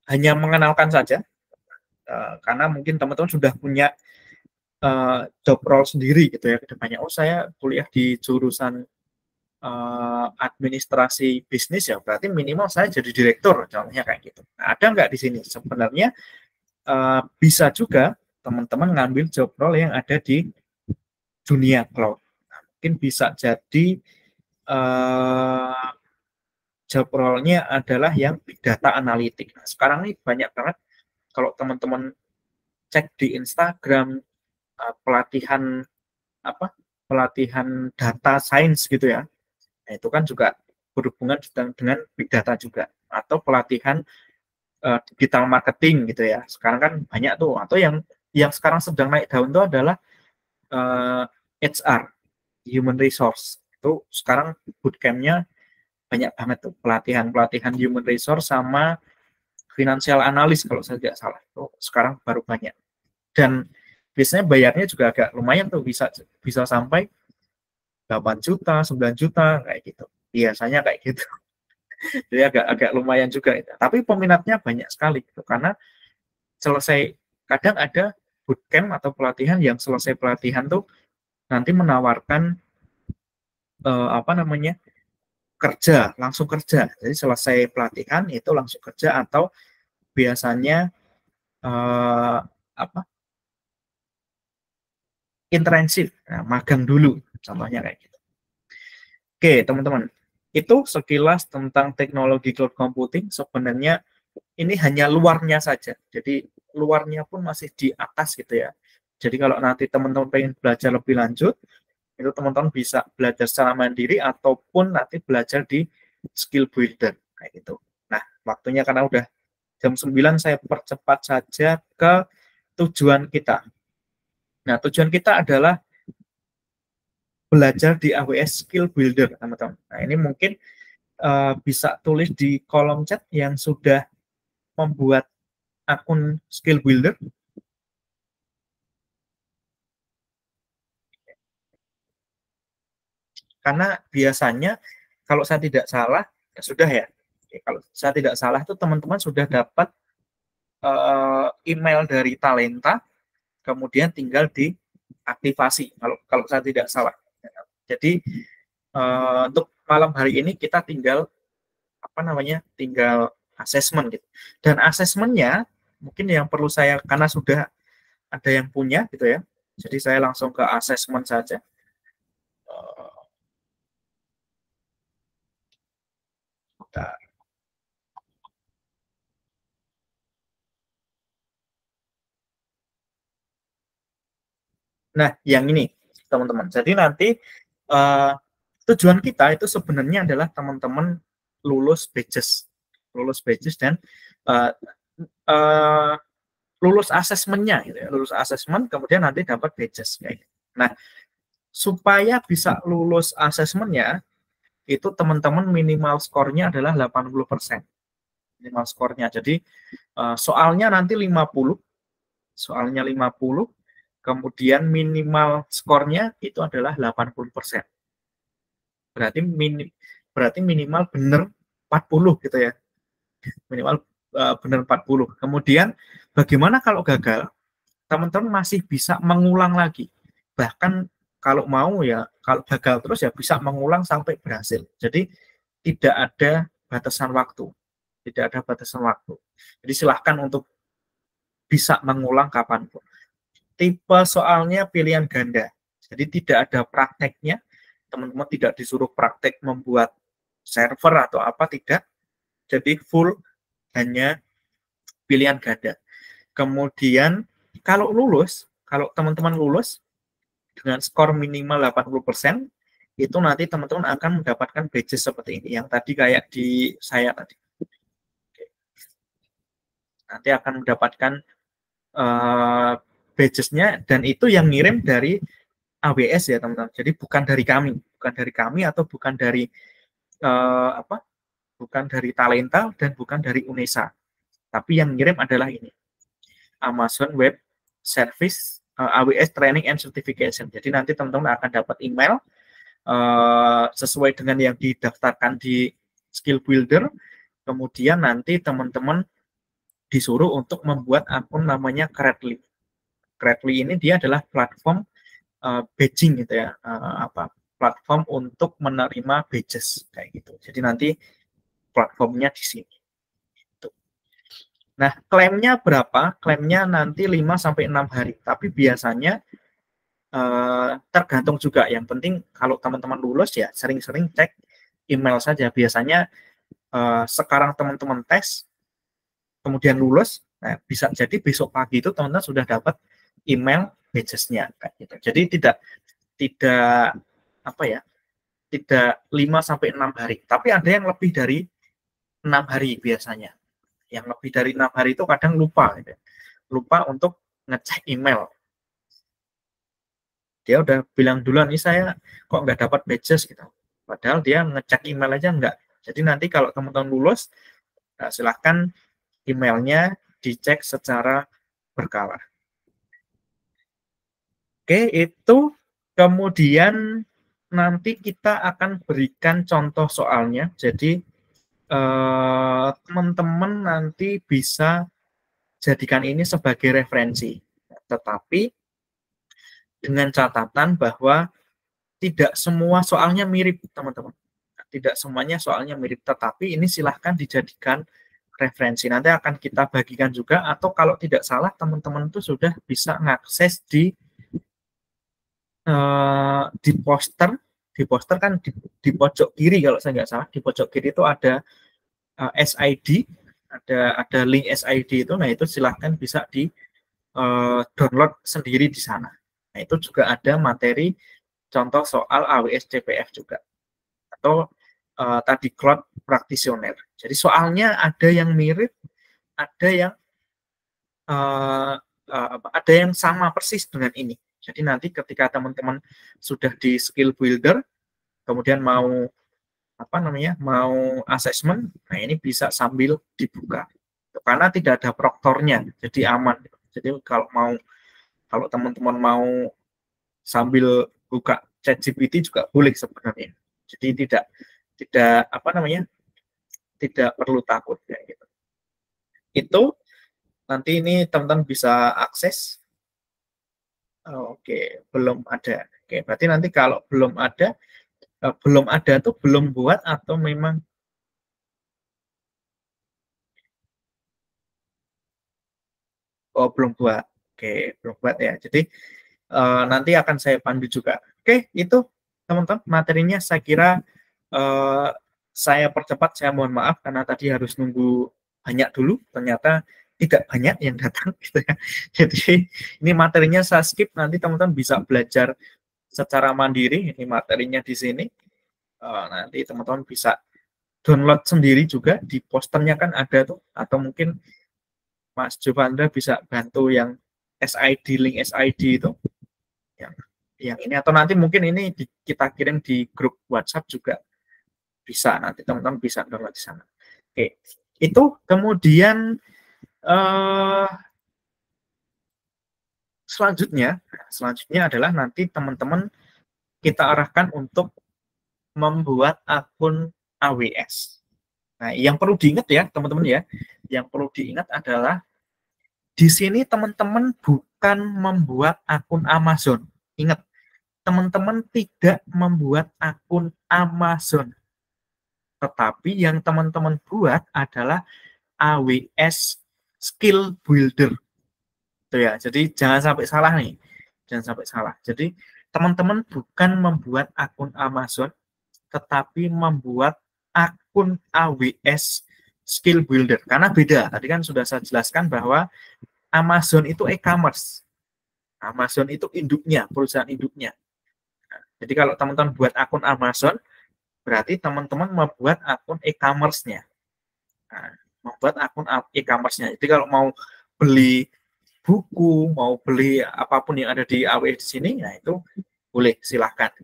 hanya mengenalkan saja, karena mungkin teman-teman sudah punya job role sendiri gitu ya kedepannya. Oh, saya kuliah di jurusan administrasi bisnis ya, berarti minimal saya jadi direktur, contohnya kayak gitu. Nah, ada nggak di sini? Sebenarnya bisa juga teman-teman ngambil job role yang ada di dunia cloud. Nah, mungkin bisa jadi job role-nya adalah yang big data analitik. Nah, sekarang ini banyak banget kalau teman-teman cek di Instagram pelatihan data science gitu ya. Nah, itu kan juga berhubungan dengan big data juga, atau pelatihan digital marketing gitu ya. Sekarang kan banyak tuh, atau yang sekarang sedang naik daun itu adalah HR, human resource. Itu sekarang bootcamp-nya banyak banget tuh, pelatihan human resource sama financial analyst kalau saya tidak salah. Itu sekarang baru banyak. Dan biasanya bayarnya juga agak lumayan tuh, bisa sampai 8 juta, 9 juta kayak gitu. Biasanya kayak gitu. Jadi agak lumayan juga itu. Tapi peminatnya banyak sekali gitu, karena kadang ada bootcamp atau pelatihan yang selesai pelatihan tuh nanti menawarkan langsung kerja. Jadi selesai pelatihan itu langsung kerja, atau biasanya internship, magang dulu, contohnya kayak gitu. Oke, teman-teman, itu sekilas tentang teknologi cloud computing. Sebenarnya ini hanya luarnya saja. Jadi luarnya pun masih di atas gitu ya. Jadi kalau nanti teman-teman pengen belajar lebih lanjut, itu teman-teman bisa belajar secara mandiri ataupun nanti belajar di skill builder kayak gitu. Nah, waktunya karena udah jam 9, saya percepat saja ke tujuan kita. Nah, tujuan kita adalah belajar di AWS Skill Builder, teman-teman. Nah, ini mungkin bisa tulis di kolom chat yang sudah membuat akun Skill Builder. Karena biasanya kalau saya tidak salah, ya sudah ya. Kalau saya tidak salah itu teman-teman sudah dapat email dari Talenta, kemudian tinggal diaktifasi. Kalau saya tidak salah. Jadi untuk malam hari ini kita tinggal tinggal asesmen gitu. Dan asesmennya mungkin yang perlu saya, karena sudah ada yang punya gitu ya. Jadi saya langsung ke asesmen saja. Nah, yang ini teman-teman. Jadi nanti tujuan kita itu sebenarnya adalah teman-teman lulus badges dan lulus asesmennya, gitu ya. Lulus asesmen, kemudian nanti dapat badges kayak. Nah, supaya bisa lulus asesmennya, itu teman-teman minimal skornya adalah 80%. Minimal skornya. Jadi soalnya nanti 50, kemudian minimal skornya itu adalah 80%. Berarti minimal benar 40 gitu ya. Minimal benar 40. Kemudian bagaimana kalau gagal? Teman-teman masih bisa mengulang lagi. Bahkan kalau mau ya, kalau gagal terus ya bisa mengulang sampai berhasil. Jadi tidak ada batasan waktu. Tidak ada batasan waktu. Jadi silahkan untuk bisa mengulang kapanpun. Tipe soalnya pilihan ganda. Jadi tidak ada prakteknya. Teman-teman tidak disuruh praktek membuat server atau apa, tidak. Jadi full hanya pilihan ganda. Kemudian kalau teman-teman lulus dengan skor minimal 80%, itu nanti teman-teman akan mendapatkan badges seperti ini. Yang tadi kayak di saya tadi. Nanti akan mendapatkan badges-nya, dan itu yang ngirim dari AWS ya teman-teman. Jadi bukan dari kami atau bukan dari bukan dari Talenta dan bukan dari UNESA. Tapi yang ngirim adalah ini, Amazon Web Service AWS Training and Certification. Jadi nanti teman-teman akan dapat email sesuai dengan yang didaftarkan di Skill Builder. Kemudian nanti teman-teman disuruh untuk membuat akun namanya Credly. Credly ini dia adalah platform badging gitu ya, platform untuk menerima badges kayak gitu. Jadi nanti platformnya di sini. Gitu. Nah, klaimnya berapa? Klaimnya nanti 5-6 hari. Tapi biasanya tergantung juga. Yang penting kalau teman-teman lulus ya sering-sering cek email saja. Biasanya sekarang teman-teman tes, kemudian lulus, nah bisa jadi besok pagi itu teman-teman sudah dapat email badges-nya kayak gitu. Jadi tidak 5-6 hari. Tapi ada yang lebih dari 6 hari biasanya. Yang lebih dari 6 hari itu kadang lupa gitu. Lupa untuk ngecek email. Dia udah bilang duluan, ini saya kok nggak dapat badges gitu. Padahal dia ngecek email aja nggak. Jadi nanti kalau teman-teman lulus, silahkan emailnya dicek secara berkala. Oke, itu kemudian nanti kita akan berikan contoh soalnya. Jadi teman-teman nanti bisa jadikan ini sebagai referensi. Tetapi dengan catatan bahwa tidak semua soalnya mirip, teman-teman. Tidak semuanya soalnya mirip, tetapi ini silahkan dijadikan referensi. Nanti akan kita bagikan juga, atau kalau tidak salah teman-teman itu sudah bisa mengakses di poster kan di pojok kiri, kalau saya nggak salah di pojok kiri itu ada SID, ada link SID itu, nah itu silahkan bisa di download sendiri di sana. Nah itu juga ada materi contoh soal AWS CPF juga, atau tadi cloud practitioner. Jadi soalnya ada yang mirip, ada yang ada yang sama persis dengan ini. Jadi nanti ketika teman-teman sudah di skill builder, kemudian mau mau assessment, nah ini bisa sambil dibuka. Karena tidak ada proktornya, jadi aman. Jadi kalau teman-teman mau sambil buka ChatGPT juga boleh sebenarnya. Jadi tidak perlu takut kayak gitu. Itu nanti ini teman-teman bisa akses. Oke, belum ada. Oke, berarti nanti kalau belum ada tuh belum buat atau memang belum buat. Oke, belum buat ya. Jadi nanti akan saya pandu juga. Oke, itu teman-teman materinya saya kira saya percepat, saya mohon maaf karena tadi harus nunggu banyak dulu, ternyata tidak banyak yang datang gitu ya. Jadi ini materinya saya skip, nanti teman-teman bisa belajar secara mandiri, ini materinya di sini. Nanti teman-teman bisa download sendiri juga, di posternya kan ada tuh, atau mungkin Mas Jovandra bisa bantu yang SID, link SID itu, yang ini, atau nanti mungkin ini kita kirim di grup WhatsApp juga bisa, nanti teman-teman bisa download di sana. Oke, itu kemudian selanjutnya adalah nanti teman-teman kita arahkan untuk membuat akun AWS. Nah, yang perlu diingat ya teman-teman ya, yang perlu diingat adalah di sini teman-teman bukan membuat akun Amazon. Ingat, teman-teman tidak membuat akun Amazon. Tetapi yang teman-teman buat adalah AWS Skill Builder. Itu ya. Jadi jangan sampai salah nih. Jangan sampai salah. Jadi teman-teman bukan membuat akun Amazon, tetapi membuat akun AWS Skill Builder. Karena beda. Tadi kan sudah saya jelaskan bahwa Amazon itu e-commerce. Amazon itu induknya, perusahaan induknya. Jadi kalau teman-teman buat akun Amazon, berarti teman-teman membuat akun e-commerce-nya. Nah, membuat akun e-commerce-nya. Jadi kalau mau beli buku, mau beli apapun yang ada di AWS di sini, nah itu boleh, silahkan.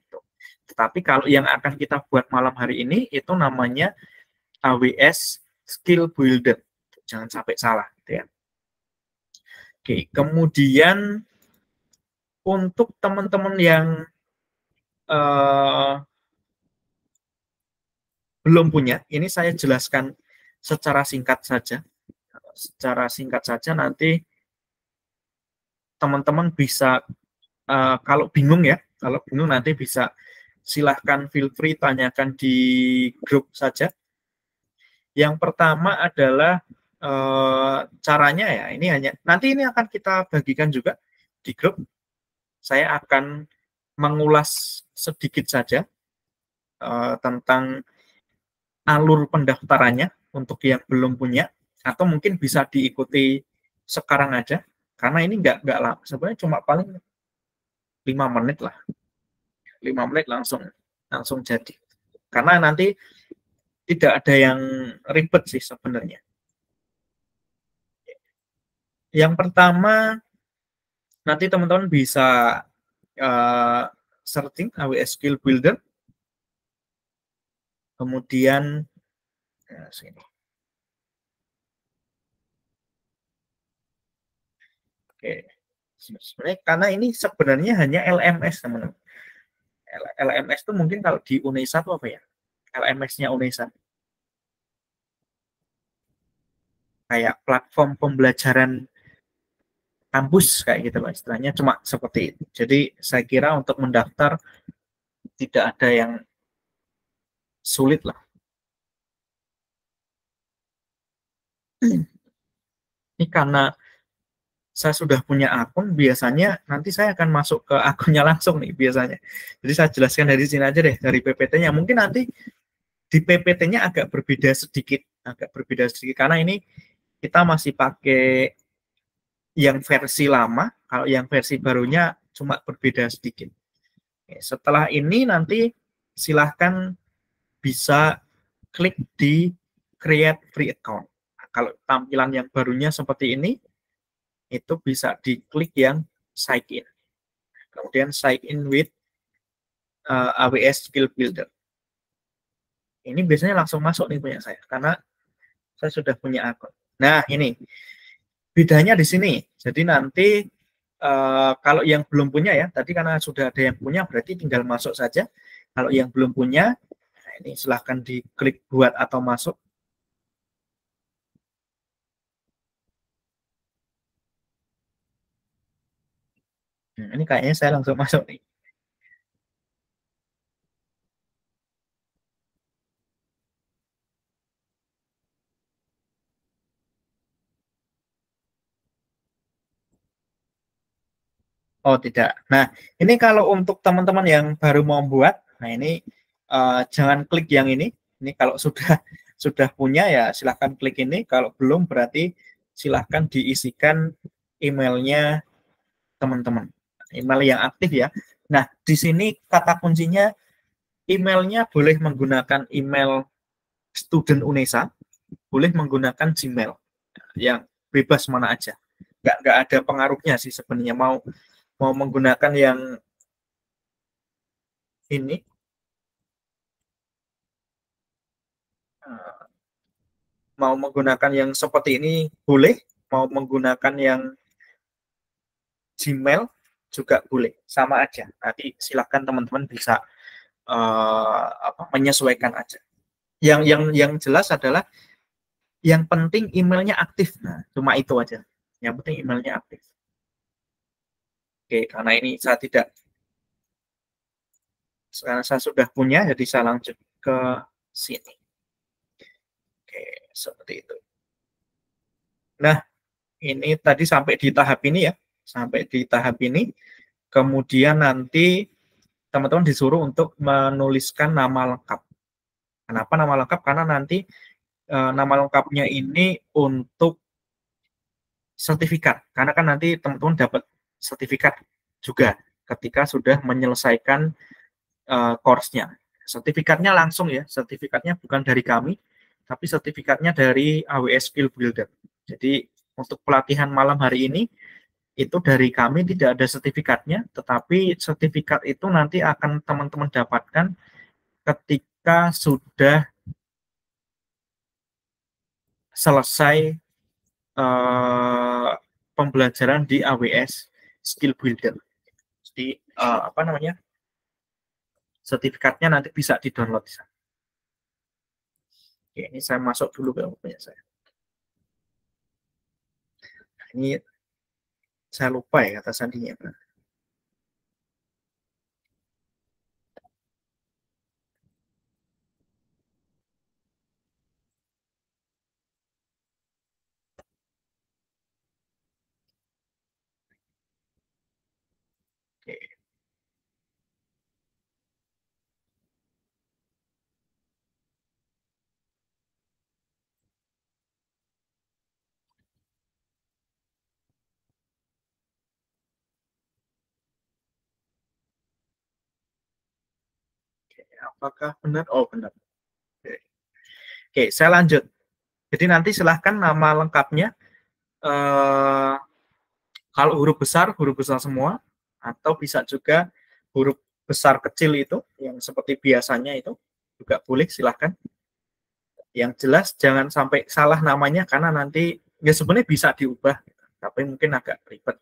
Tetapi kalau yang akan kita buat malam hari ini, itu namanya AWS Skill Builder. Jangan sampai salah. Gitu ya. Oke, kemudian untuk teman-teman yang belum punya, ini saya jelaskan secara singkat saja. Secara singkat saja, nanti teman-teman bisa, kalau bingung nanti bisa silahkan feel free tanyakan di grup saja. Yang pertama adalah caranya ya, nanti ini akan kita bagikan juga di grup. Saya akan mengulas sedikit saja tentang alur pendaftarannya untuk yang belum punya, atau mungkin bisa diikuti sekarang aja. Karena ini nggak lama, sebenarnya cuma paling 5 menit lah. 5 menit langsung jadi. Karena nanti tidak ada yang ribet sih sebenarnya. Yang pertama, nanti teman-teman bisa searching AWS Skill Builder. Kemudian, sini. Oke. Sebenarnya karena ini sebenarnya hanya LMS, teman-teman. LMS itu mungkin kalau di UNESA itu apa ya? LMS-nya UNESA. Kayak platform pembelajaran kampus kayak gitu lah istilahnya, cuma seperti itu. Jadi saya kira untuk mendaftar tidak ada yang sulit lah. Ini karena saya sudah punya akun, biasanya nanti saya akan masuk ke akunnya langsung nih biasanya. Jadi saya jelaskan dari sini aja deh, dari PPT-nya. Mungkin nanti di PPT-nya agak berbeda sedikit karena ini kita masih pakai yang versi lama, kalau yang versi barunya cuma berbeda sedikit. Setelah ini nanti silahkan bisa klik di create free account. Nah, kalau tampilan yang barunya seperti ini, itu bisa diklik yang sign in. Kemudian sign in with AWS Skill Builder. Ini biasanya langsung masuk nih punya saya, karena saya sudah punya akun. Nah, ini bedanya di sini. Jadi nanti kalau yang belum punya ya, tadi karena sudah ada yang punya, berarti tinggal masuk saja. Kalau yang belum punya, nah ini silahkan diklik buat atau masuk. Ini kayaknya saya langsung masuk nih. Oh tidak. Nah ini kalau untuk teman-teman yang baru mau buat, nah ini jangan klik yang ini. Ini kalau sudah punya ya silahkan klik ini. Kalau belum berarti silahkan diisikan emailnya teman-teman. Email yang aktif ya. Nah di sini kata kuncinya emailnya boleh menggunakan email student UNESA, boleh menggunakan Gmail yang bebas mana aja. Nggak ada pengaruhnya sih sebenarnya mau menggunakan yang ini mau menggunakan yang seperti ini boleh, mau menggunakan yang Gmail juga boleh, sama aja. Nanti silakan teman-teman bisa menyesuaikan aja. Yang jelas adalah yang penting emailnya aktif. Nah, cuma itu aja. Yang penting emailnya aktif. Oke, karena ini saya tidak, sekarang saya sudah punya, jadi saya lanjut ke sini. Oke, seperti itu. Nah, ini tadi sampai di tahap ini ya, sampai di tahap ini. Kemudian nanti teman-teman disuruh untuk menuliskan nama lengkap. Kenapa nama lengkap? Karena nanti nama lengkapnya ini untuk sertifikat. Karena kan nanti teman-teman dapat sertifikat juga ketika sudah menyelesaikan course-nya. Sertifikatnya langsung ya, sertifikatnya bukan dari kami, tapi sertifikatnya dari AWS Skill Builder. Jadi untuk pelatihan malam hari ini, itu dari kami tidak ada sertifikatnya, tetapi sertifikat itu nanti akan teman-teman dapatkan ketika sudah selesai pembelajaran di AWS Skill Builder. Jadi sertifikatnya nanti bisa di-download. Oke, ini saya masuk dulu ke punya saya. Ini saya lupa ya kata sandinya. Oke. Apakah benar? Oh, benar. Oke, saya lanjut. Jadi nanti silahkan nama lengkapnya. Kalau huruf besar semua. Atau bisa juga huruf besar kecil itu, yang seperti biasanya itu. Juga boleh, silahkan. Yang jelas jangan sampai salah namanya, karena nanti, ya sebenarnya bisa diubah. Tapi mungkin agak ribet.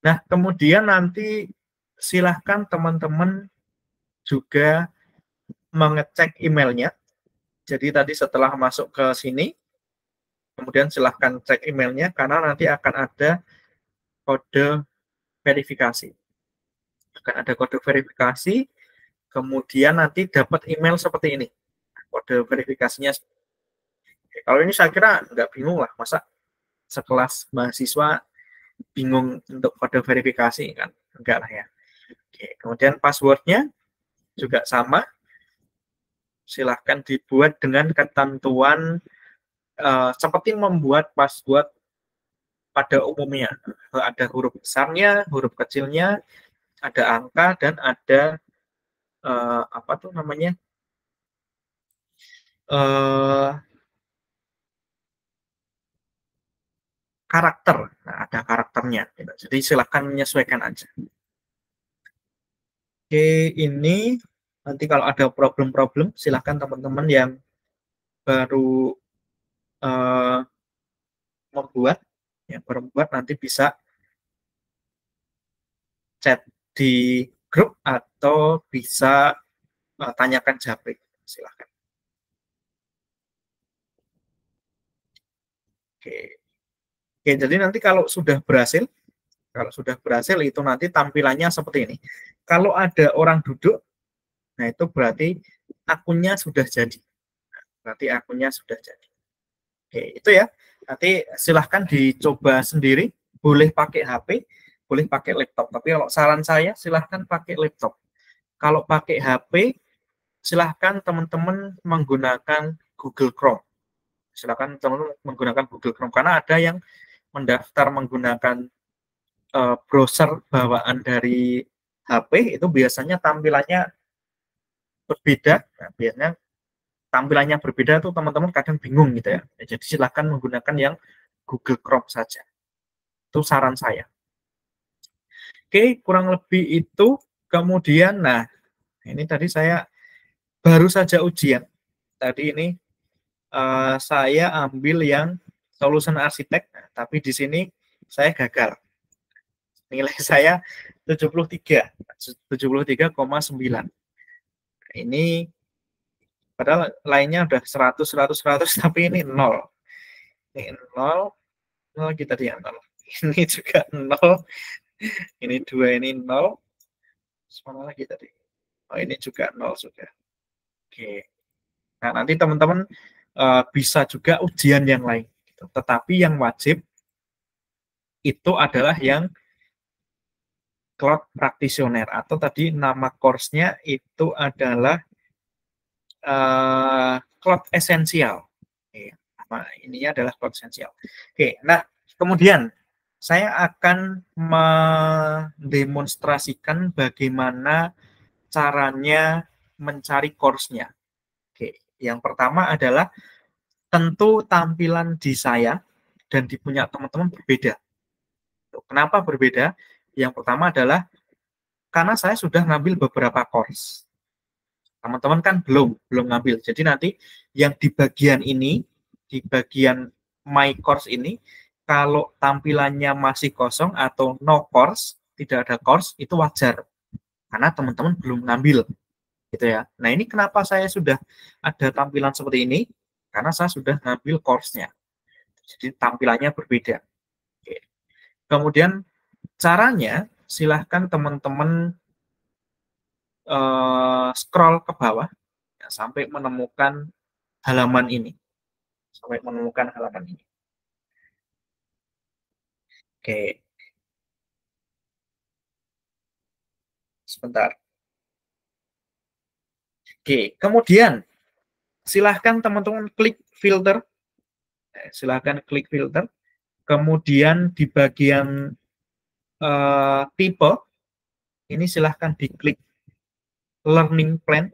Nah, kemudian nanti silahkan teman-teman juga mengecek emailnya. Jadi tadi setelah masuk ke sini, kemudian silahkan cek emailnya, karena nanti akan ada kode verifikasi. Akan ada kode verifikasi, kemudian nanti dapat email seperti ini. Kode verifikasinya. Kalau ini saya kira nggak bingung lah, masa sekelas mahasiswa bingung untuk kode verifikasi, kan? Enggak lah ya. Oke, kemudian passwordnya juga sama. Silahkan dibuat dengan ketentuan seperti membuat password pada umumnya. Ada huruf besarnya, huruf kecilnya, ada angka, dan ada apa tuh namanya, karakter. Nah, ada karakternya. Gitu. Jadi silahkan menyesuaikan aja. Oke, ini nanti kalau ada problem-problem, silahkan teman-teman yang baru membuat, ya, baru membuat nanti bisa chat di grup atau bisa tanyakan Japri. Silahkan. Oke. Oke, jadi nanti kalau sudah berhasil itu nanti tampilannya seperti ini. Kalau ada orang duduk, nah itu berarti akunnya sudah jadi. Berarti akunnya sudah jadi. Oke, itu ya. Nanti silahkan dicoba sendiri. Boleh pakai HP, boleh pakai laptop. Tapi kalau saran saya silahkan pakai laptop. Kalau pakai HP, silahkan teman-teman menggunakan Google Chrome. Silahkan teman-teman menggunakan Google Chrome. Karena ada yang mendaftar menggunakan browser bawaan dari HP, itu biasanya tampilannya berbeda. Nah, biasanya tampilannya berbeda tuh teman-teman kadang bingung gitu ya. Jadi silahkan menggunakan yang Google Chrome saja. Itu saran saya. Oke, kurang lebih itu. Kemudian, nah ini tadi saya baru saja ujian. Tadi ini saya ambil yang solution arsitek, tapi di sini saya gagal. Nilai saya 73,9. Ini padahal lainnya udah 100, 100, 100, tapi ini 0. Ini 0, 0 kita di 0. Ini juga 0. Ini 2, ini 0. Mana lagi tadi? Oh, ini juga 0 sudah. Oke. Nah, nanti teman-teman bisa juga ujian yang lain. Gitu. Tetapi yang wajib itu adalah yang Cloud Practitioner, atau tadi nama course-nya itu adalah Cloud Essential. Oke, nama ininya adalah Cloud Essential. Oke, nah kemudian saya akan mendemonstrasikan bagaimana caranya mencari course-nya. Oke, yang pertama adalah tentu tampilan di saya dan di punya teman-teman berbeda. Kenapa berbeda? Yang pertama adalah karena saya sudah ngambil beberapa course. Teman-teman kan belum ngambil. Jadi nanti yang di bagian ini, di bagian My Course ini, kalau tampilannya masih kosong atau no course, tidak ada course, itu wajar. Karena teman-teman belum ngambil. Gitu ya. Nah, ini kenapa saya sudah ada tampilan seperti ini? Karena saya sudah ngambil course-nya. Jadi tampilannya berbeda. Oke. Kemudian caranya, silahkan teman-teman scroll ke bawah ya, sampai menemukan halaman ini. Sampai menemukan halaman ini. Oke. Sebentar. Oke, kemudian silahkan teman-teman klik filter. Silahkan klik filter. Kemudian di bagian tipe, ini silahkan diklik learning plan.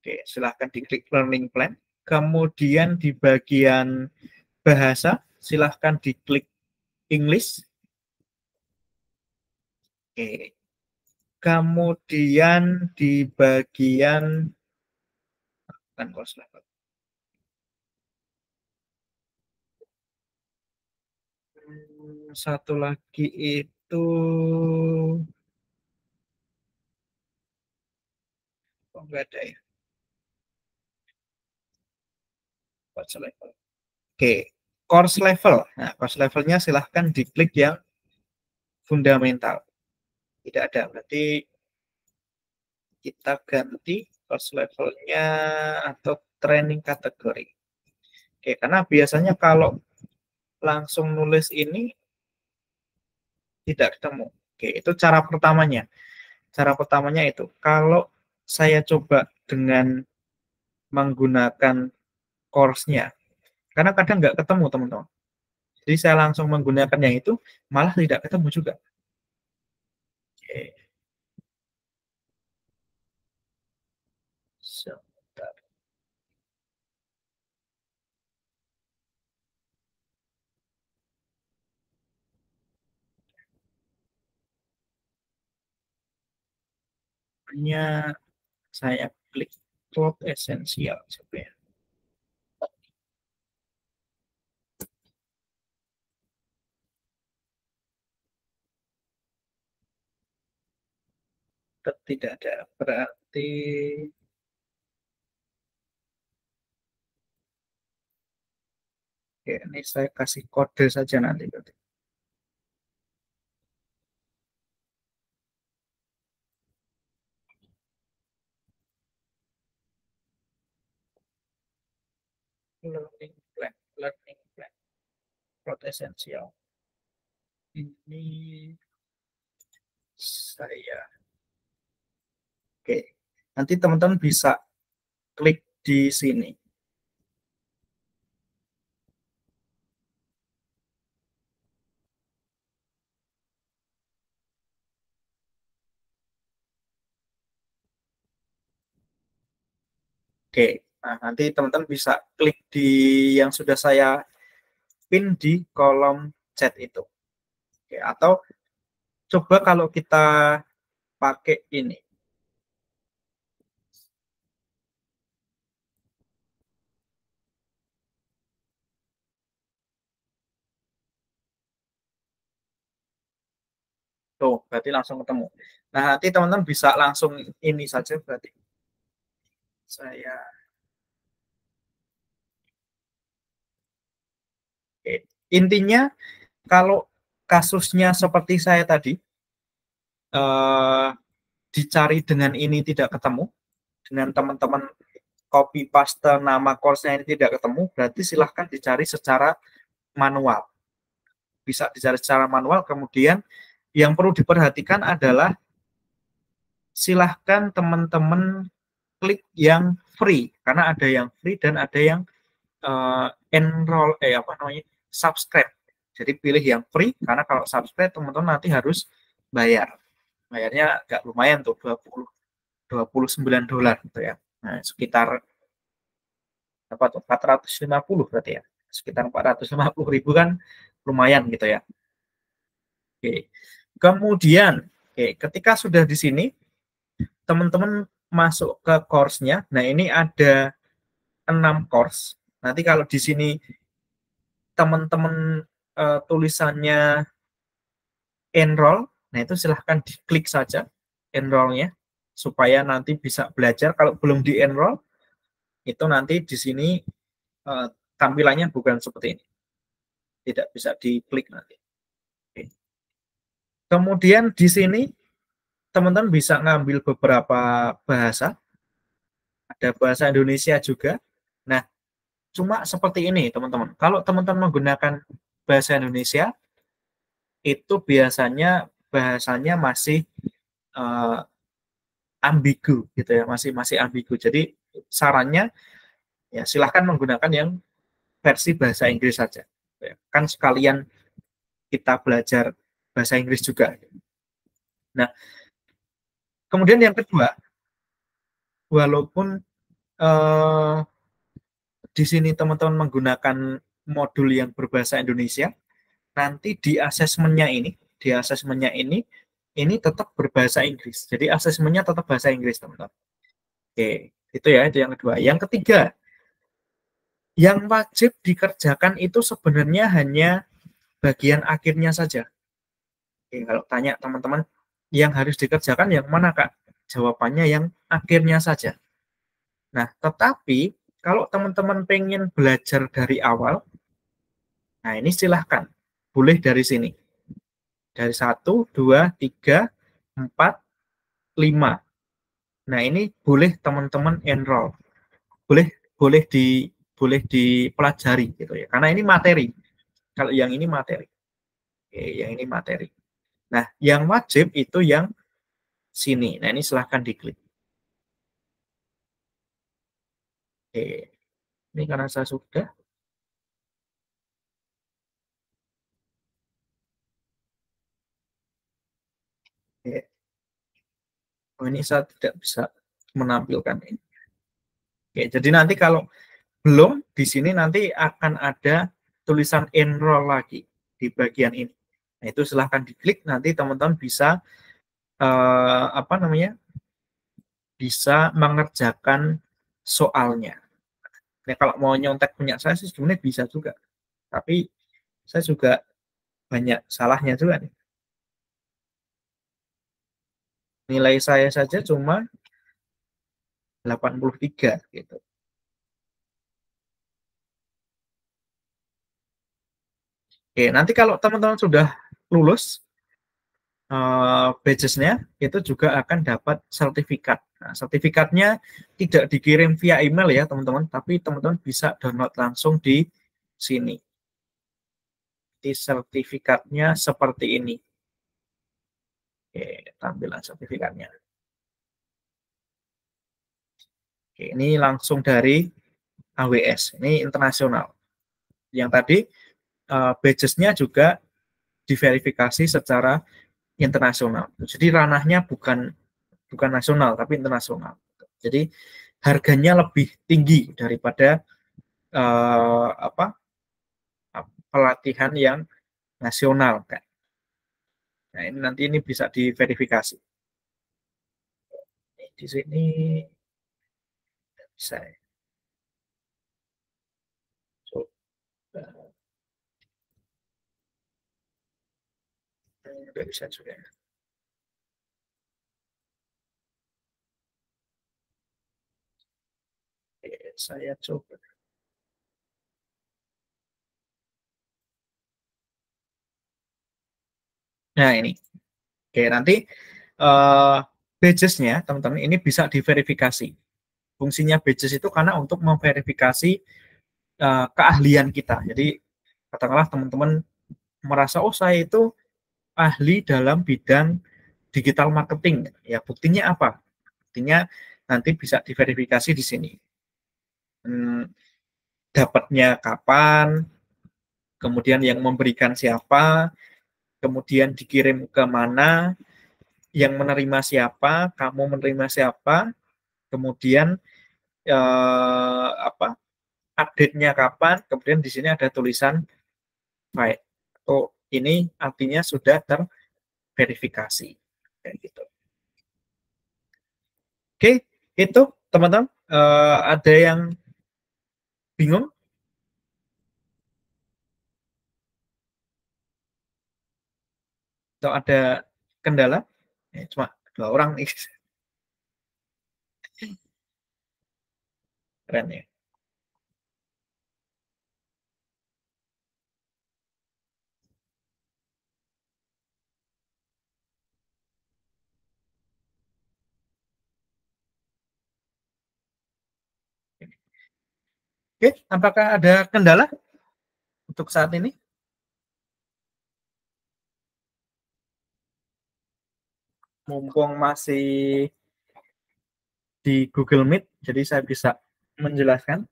Oke, silahkan diklik learning plan. Kemudian di bagian bahasa, silahkan diklik English. Oke. Kemudian di bagian course level. Satu lagi itu enggak ada ya. Course level. Oke, course level. Nah, course levelnya silahkan diklik yang fundamental. Tidak ada, berarti kita ganti course levelnya atau training kategori. Oke, karena biasanya kalau langsung nulis ini tidak ketemu. Oke, itu cara pertamanya. Cara pertamanya itu, kalau saya coba dengan menggunakan course-nya. Karena kadang nggak ketemu, teman-teman. Jadi saya langsung menggunakan yang itu, malah tidak ketemu juga. Oke. Sebentar. Hanya saya klik cloud essential supaya tidak ada, berarti oke, ini saya kasih kode saja nanti berarti. Learning plan cloud essential ini saya oke, nanti teman-teman bisa klik di sini. Oke, nah nanti teman-teman bisa klik di yang sudah saya pin di kolom chat itu. Oke, atau coba kalau kita pakai ini. Tuh, berarti langsung ketemu. Nah, nanti teman-teman bisa langsung ini saja berarti. Saya oke. Intinya kalau kasusnya seperti saya tadi dicari dengan ini tidak ketemu, dengan teman-teman copy paste nama course-nya ini tidak ketemu, berarti silahkan dicari secara manual. Bisa dicari secara manual, kemudian yang perlu diperhatikan adalah silahkan teman-teman klik yang free, karena ada yang free dan ada yang enroll subscribe. Jadi pilih yang free, karena kalau subscribe teman-teman nanti harus bayar. Bayarnya agak lumayan tuh, $29 gitu ya. Nah, sekitar apa tuh 450 berarti ya. Sekitar 450.000 kan lumayan gitu ya. Oke. Kemudian, ketika sudah di sini teman-teman masuk ke course-nya. Nah, ini ada 6 course. Nanti kalau di sini teman-teman tulisannya enroll, nah itu silahkan diklik saja enroll-nya supaya nanti bisa belajar. Kalau belum di enroll, itu nanti di sini tampilannya bukan seperti ini. Tidak bisa diklik nanti. Oke. Kemudian di sini teman-teman bisa ngambil beberapa bahasa. Ada bahasa Indonesia juga. Nah, cuma seperti ini teman-teman. Kalau teman-teman menggunakan bahasa Indonesia, itu biasanya bahasanya masih ambigu gitu ya, masih ambigu. Jadi sarannya ya silahkan menggunakan yang versi bahasa Inggris saja. Kan sekalian kita belajar bahasa Inggris juga. Nah, kemudian yang kedua, walaupun di sini teman-teman menggunakan modul yang berbahasa Indonesia, nanti di asesmennya ini tetap berbahasa Inggris. Jadi asesmennya tetap bahasa Inggris, teman-teman. Oke, itu ya, itu yang kedua. Yang ketiga, yang wajib dikerjakan itu sebenarnya hanya bagian akhirnya saja. Oke, kalau tanya teman-teman, yang harus dikerjakan yang mana, Kak? Jawabannya yang akhirnya saja. Nah, tetapi kalau teman-teman pengen belajar dari awal, nah ini silahkan. Boleh dari sini. Dari 1, 2, 3, 4, 5. Nah, ini boleh teman-teman enroll. Boleh dipelajari gitu ya. Karena ini materi. Kalau yang ini materi. Oke, yang ini materi. Nah, yang wajib itu yang sini. Nah, ini silahkan diklik. Oke. Ini karena saya sudah. Oke. Oh, ini saya tidak bisa menampilkan ini. Oke, jadi nanti kalau belum, di sini nanti akan ada tulisan enroll lagi di bagian ini. Nah, itu silahkan diklik, nanti teman-teman bisa apa namanya, bisa mengerjakan soalnya. Nah, kalau mau nyontek punya saya sih sebenarnya bisa juga, tapi saya juga banyak salahnya juga nih. Nilai saya saja cuma 83 gitu. Oke, nanti kalau teman-teman sudah lulus, badges-nya itu juga akan dapat sertifikat. Nah, sertifikatnya tidak dikirim via email ya teman-teman, tapi teman-teman bisa download langsung di sini. Di sertifikatnya seperti ini. Oke, tampilan sertifikatnya. Oke, ini langsung dari AWS, ini internasional. Yang tadi badges-nya juga diverifikasi secara internasional. Jadi ranahnya bukan nasional tapi internasional. Jadi harganya lebih tinggi daripada apa pelatihan yang nasional kan. Nah, ini nanti ini bisa diverifikasi. Di sini bisa. Coba. Tidak bisa juga. Oke, saya coba. Nah, ini. Oke, nanti badges-nya, teman-teman, ini bisa diverifikasi. Fungsinya badges itu karena untuk memverifikasi keahlian kita. Jadi, katakanlah teman-teman merasa, oh saya itu ahli dalam bidang digital marketing. Ya, buktinya apa? Buktinya nanti bisa diverifikasi di sini. Dapatnya kapan, kemudian yang memberikan siapa, kemudian dikirim ke mana, yang menerima siapa, kamu menerima siapa, kemudian apa update-nya kapan, kemudian di sini ada tulisan file. Oh, ini artinya sudah terverifikasi. Kayak gitu. Oke, itu teman-teman. Ada yang bingung? Atau ada kendala? Ya, cuma 2 orang nih. Keren ya. Oke, apakah ada kendala untuk saat ini? Mumpung masih di Google Meet, jadi saya bisa menjelaskan.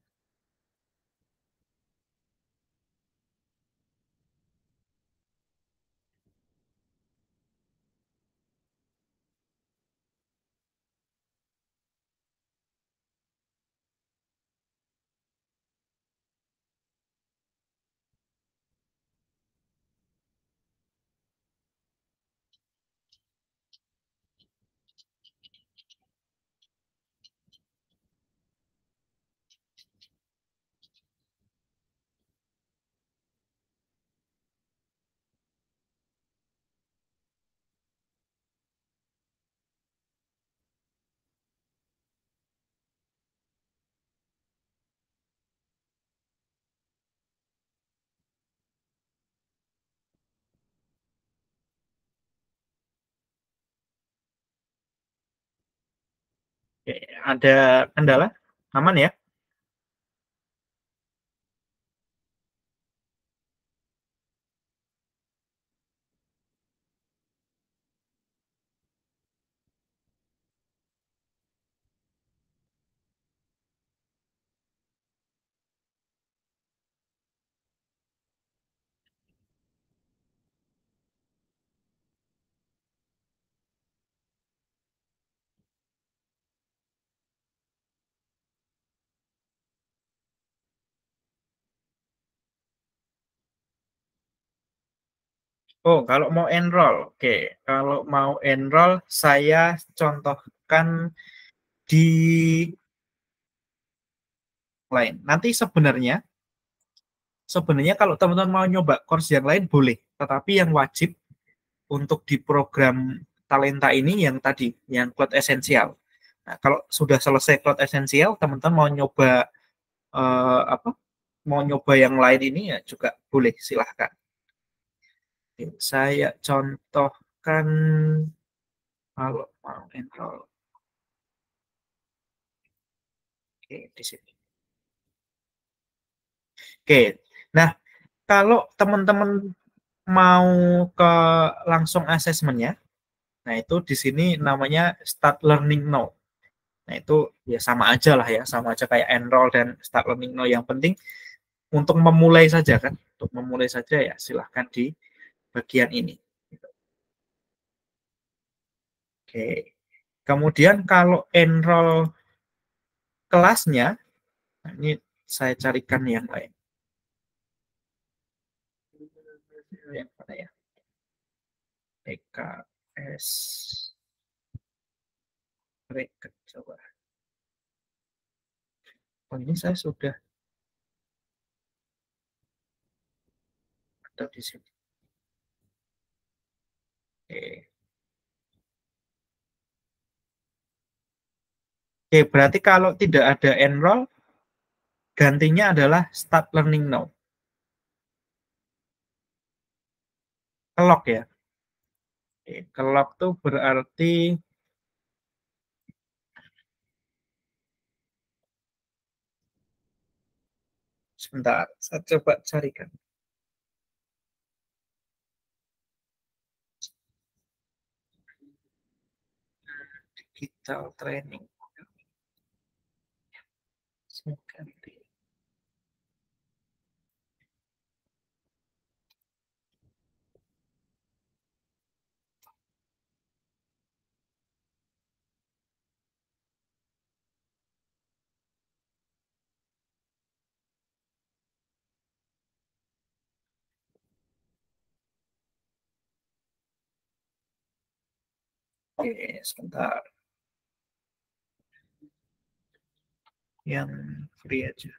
Oke, ada kendala? Aman ya? Oh, kalau mau enroll, oke. Kalau mau enroll, saya contohkan di lain. Nanti sebenarnya kalau teman-teman mau nyoba course yang lain boleh, tetapi yang wajib untuk di program talenta ini yang tadi, yang Cloud Essential. Nah, kalau sudah selesai Cloud Essential, teman-teman mau nyoba apa? Mau nyoba yang lain ini ya juga boleh, silahkan. Oke, saya contohkan kalau mau enroll. Oke, di sini. Oke, nah kalau teman-teman mau ke langsung asesmennya, nah itu di sini namanya Start Learning Now. Nah itu ya sama aja lah ya, sama aja kayak enroll dan Start Learning Now. Yang penting untuk memulai saja kan, untuk memulai saja ya silahkan di bagian ini. Oke, kemudian kalau enroll kelasnya, nah ini saya carikan yang lain. Yang mana ya? EKS bracket coba. Oh ini saya sudah ada di sini. Oke. Oke, berarti kalau tidak ada enroll, gantinya adalah Start Learning Now. Kelok ya. Oke, kelok tuh berarti sebentar, saya coba carikan. Digital training. Saya ganti. Oke, sebentar. Yang free aja.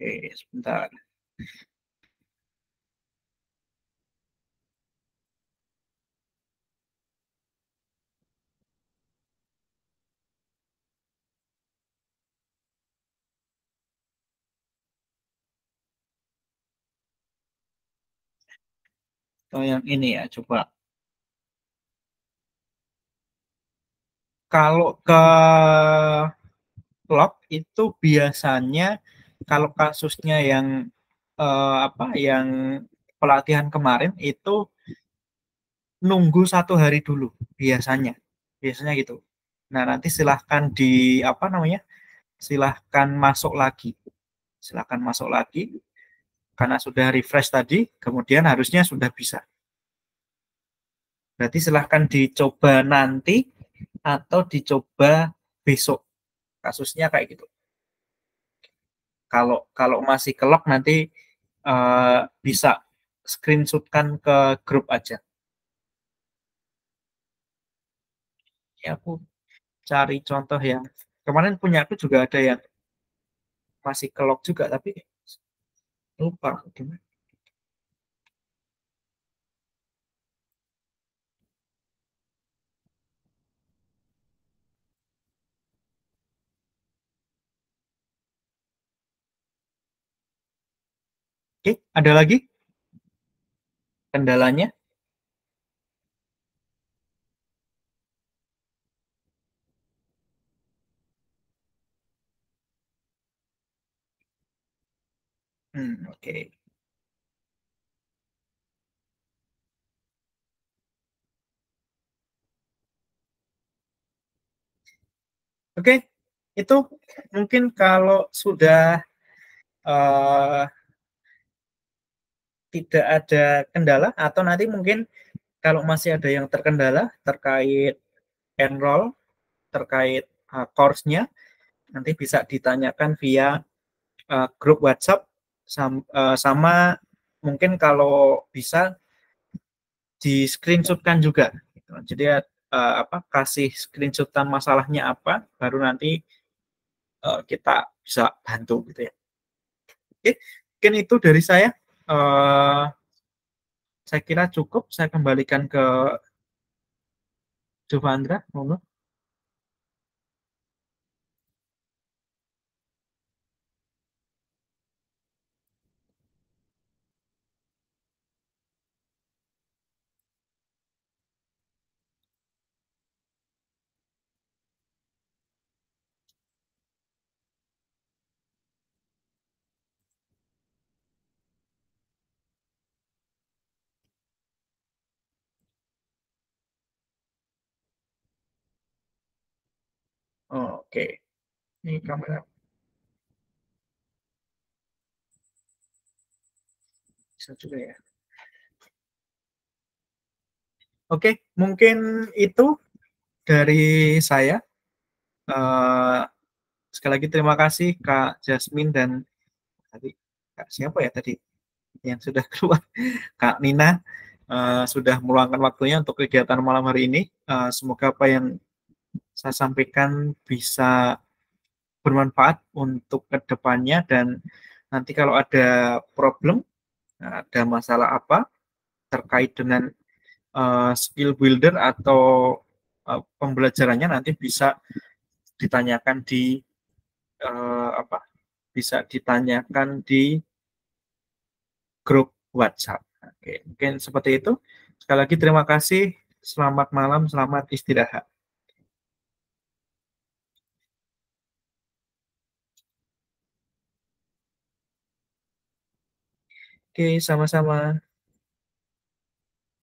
Oke, sebentar. Oh, yang ini ya, coba. Kalau ke log itu biasanya kalau kasusnya yang apa yang pelatihan kemarin itu nunggu 1 hari dulu biasanya gitu. Nah nanti silahkan di apa namanya silahkan masuk lagi karena sudah refresh tadi kemudian harusnya sudah bisa. Berarti silahkan dicoba nanti atau dicoba besok, kasusnya kayak gitu. Kalau kalau masih kelok nanti bisa screenshotkan ke grup aja. Ya aku cari contoh yang kemarin punya aku juga ada yang masih kelok juga tapi lupa gimana. Oke, ada lagi kendalanya? Oke. Oke, itu mungkin kalau sudah tidak ada kendala atau nanti mungkin kalau masih ada yang terkendala terkait enroll, terkait course-nya, nanti bisa ditanyakan via grup WhatsApp sama mungkin kalau bisa di screenshotkan juga. Jadi kasih screenshotan masalahnya apa, baru nanti kita bisa bantu gitu ya. Oke, mungkin itu dari saya. Saya kira cukup. Saya kembalikan ke Jovandra, monggo. Oke, ini kamera bisa juga ya. Oke, mungkin itu dari saya. Sekali lagi terima kasih Kak Jasmine dan tadi Kak siapa ya tadi yang sudah keluar, Kak Nina, sudah meluangkan waktunya untuk kegiatan malam hari ini. Semoga apa yang saya sampaikan bisa bermanfaat untuk kedepannya, dan nanti kalau ada problem, ada masalah apa terkait dengan skill builder atau pembelajarannya, nanti bisa ditanyakan di bisa ditanyakan di grup WhatsApp. Oke, mungkin seperti itu. Sekali lagi terima kasih. Selamat malam, selamat istirahat. Oke, sama-sama.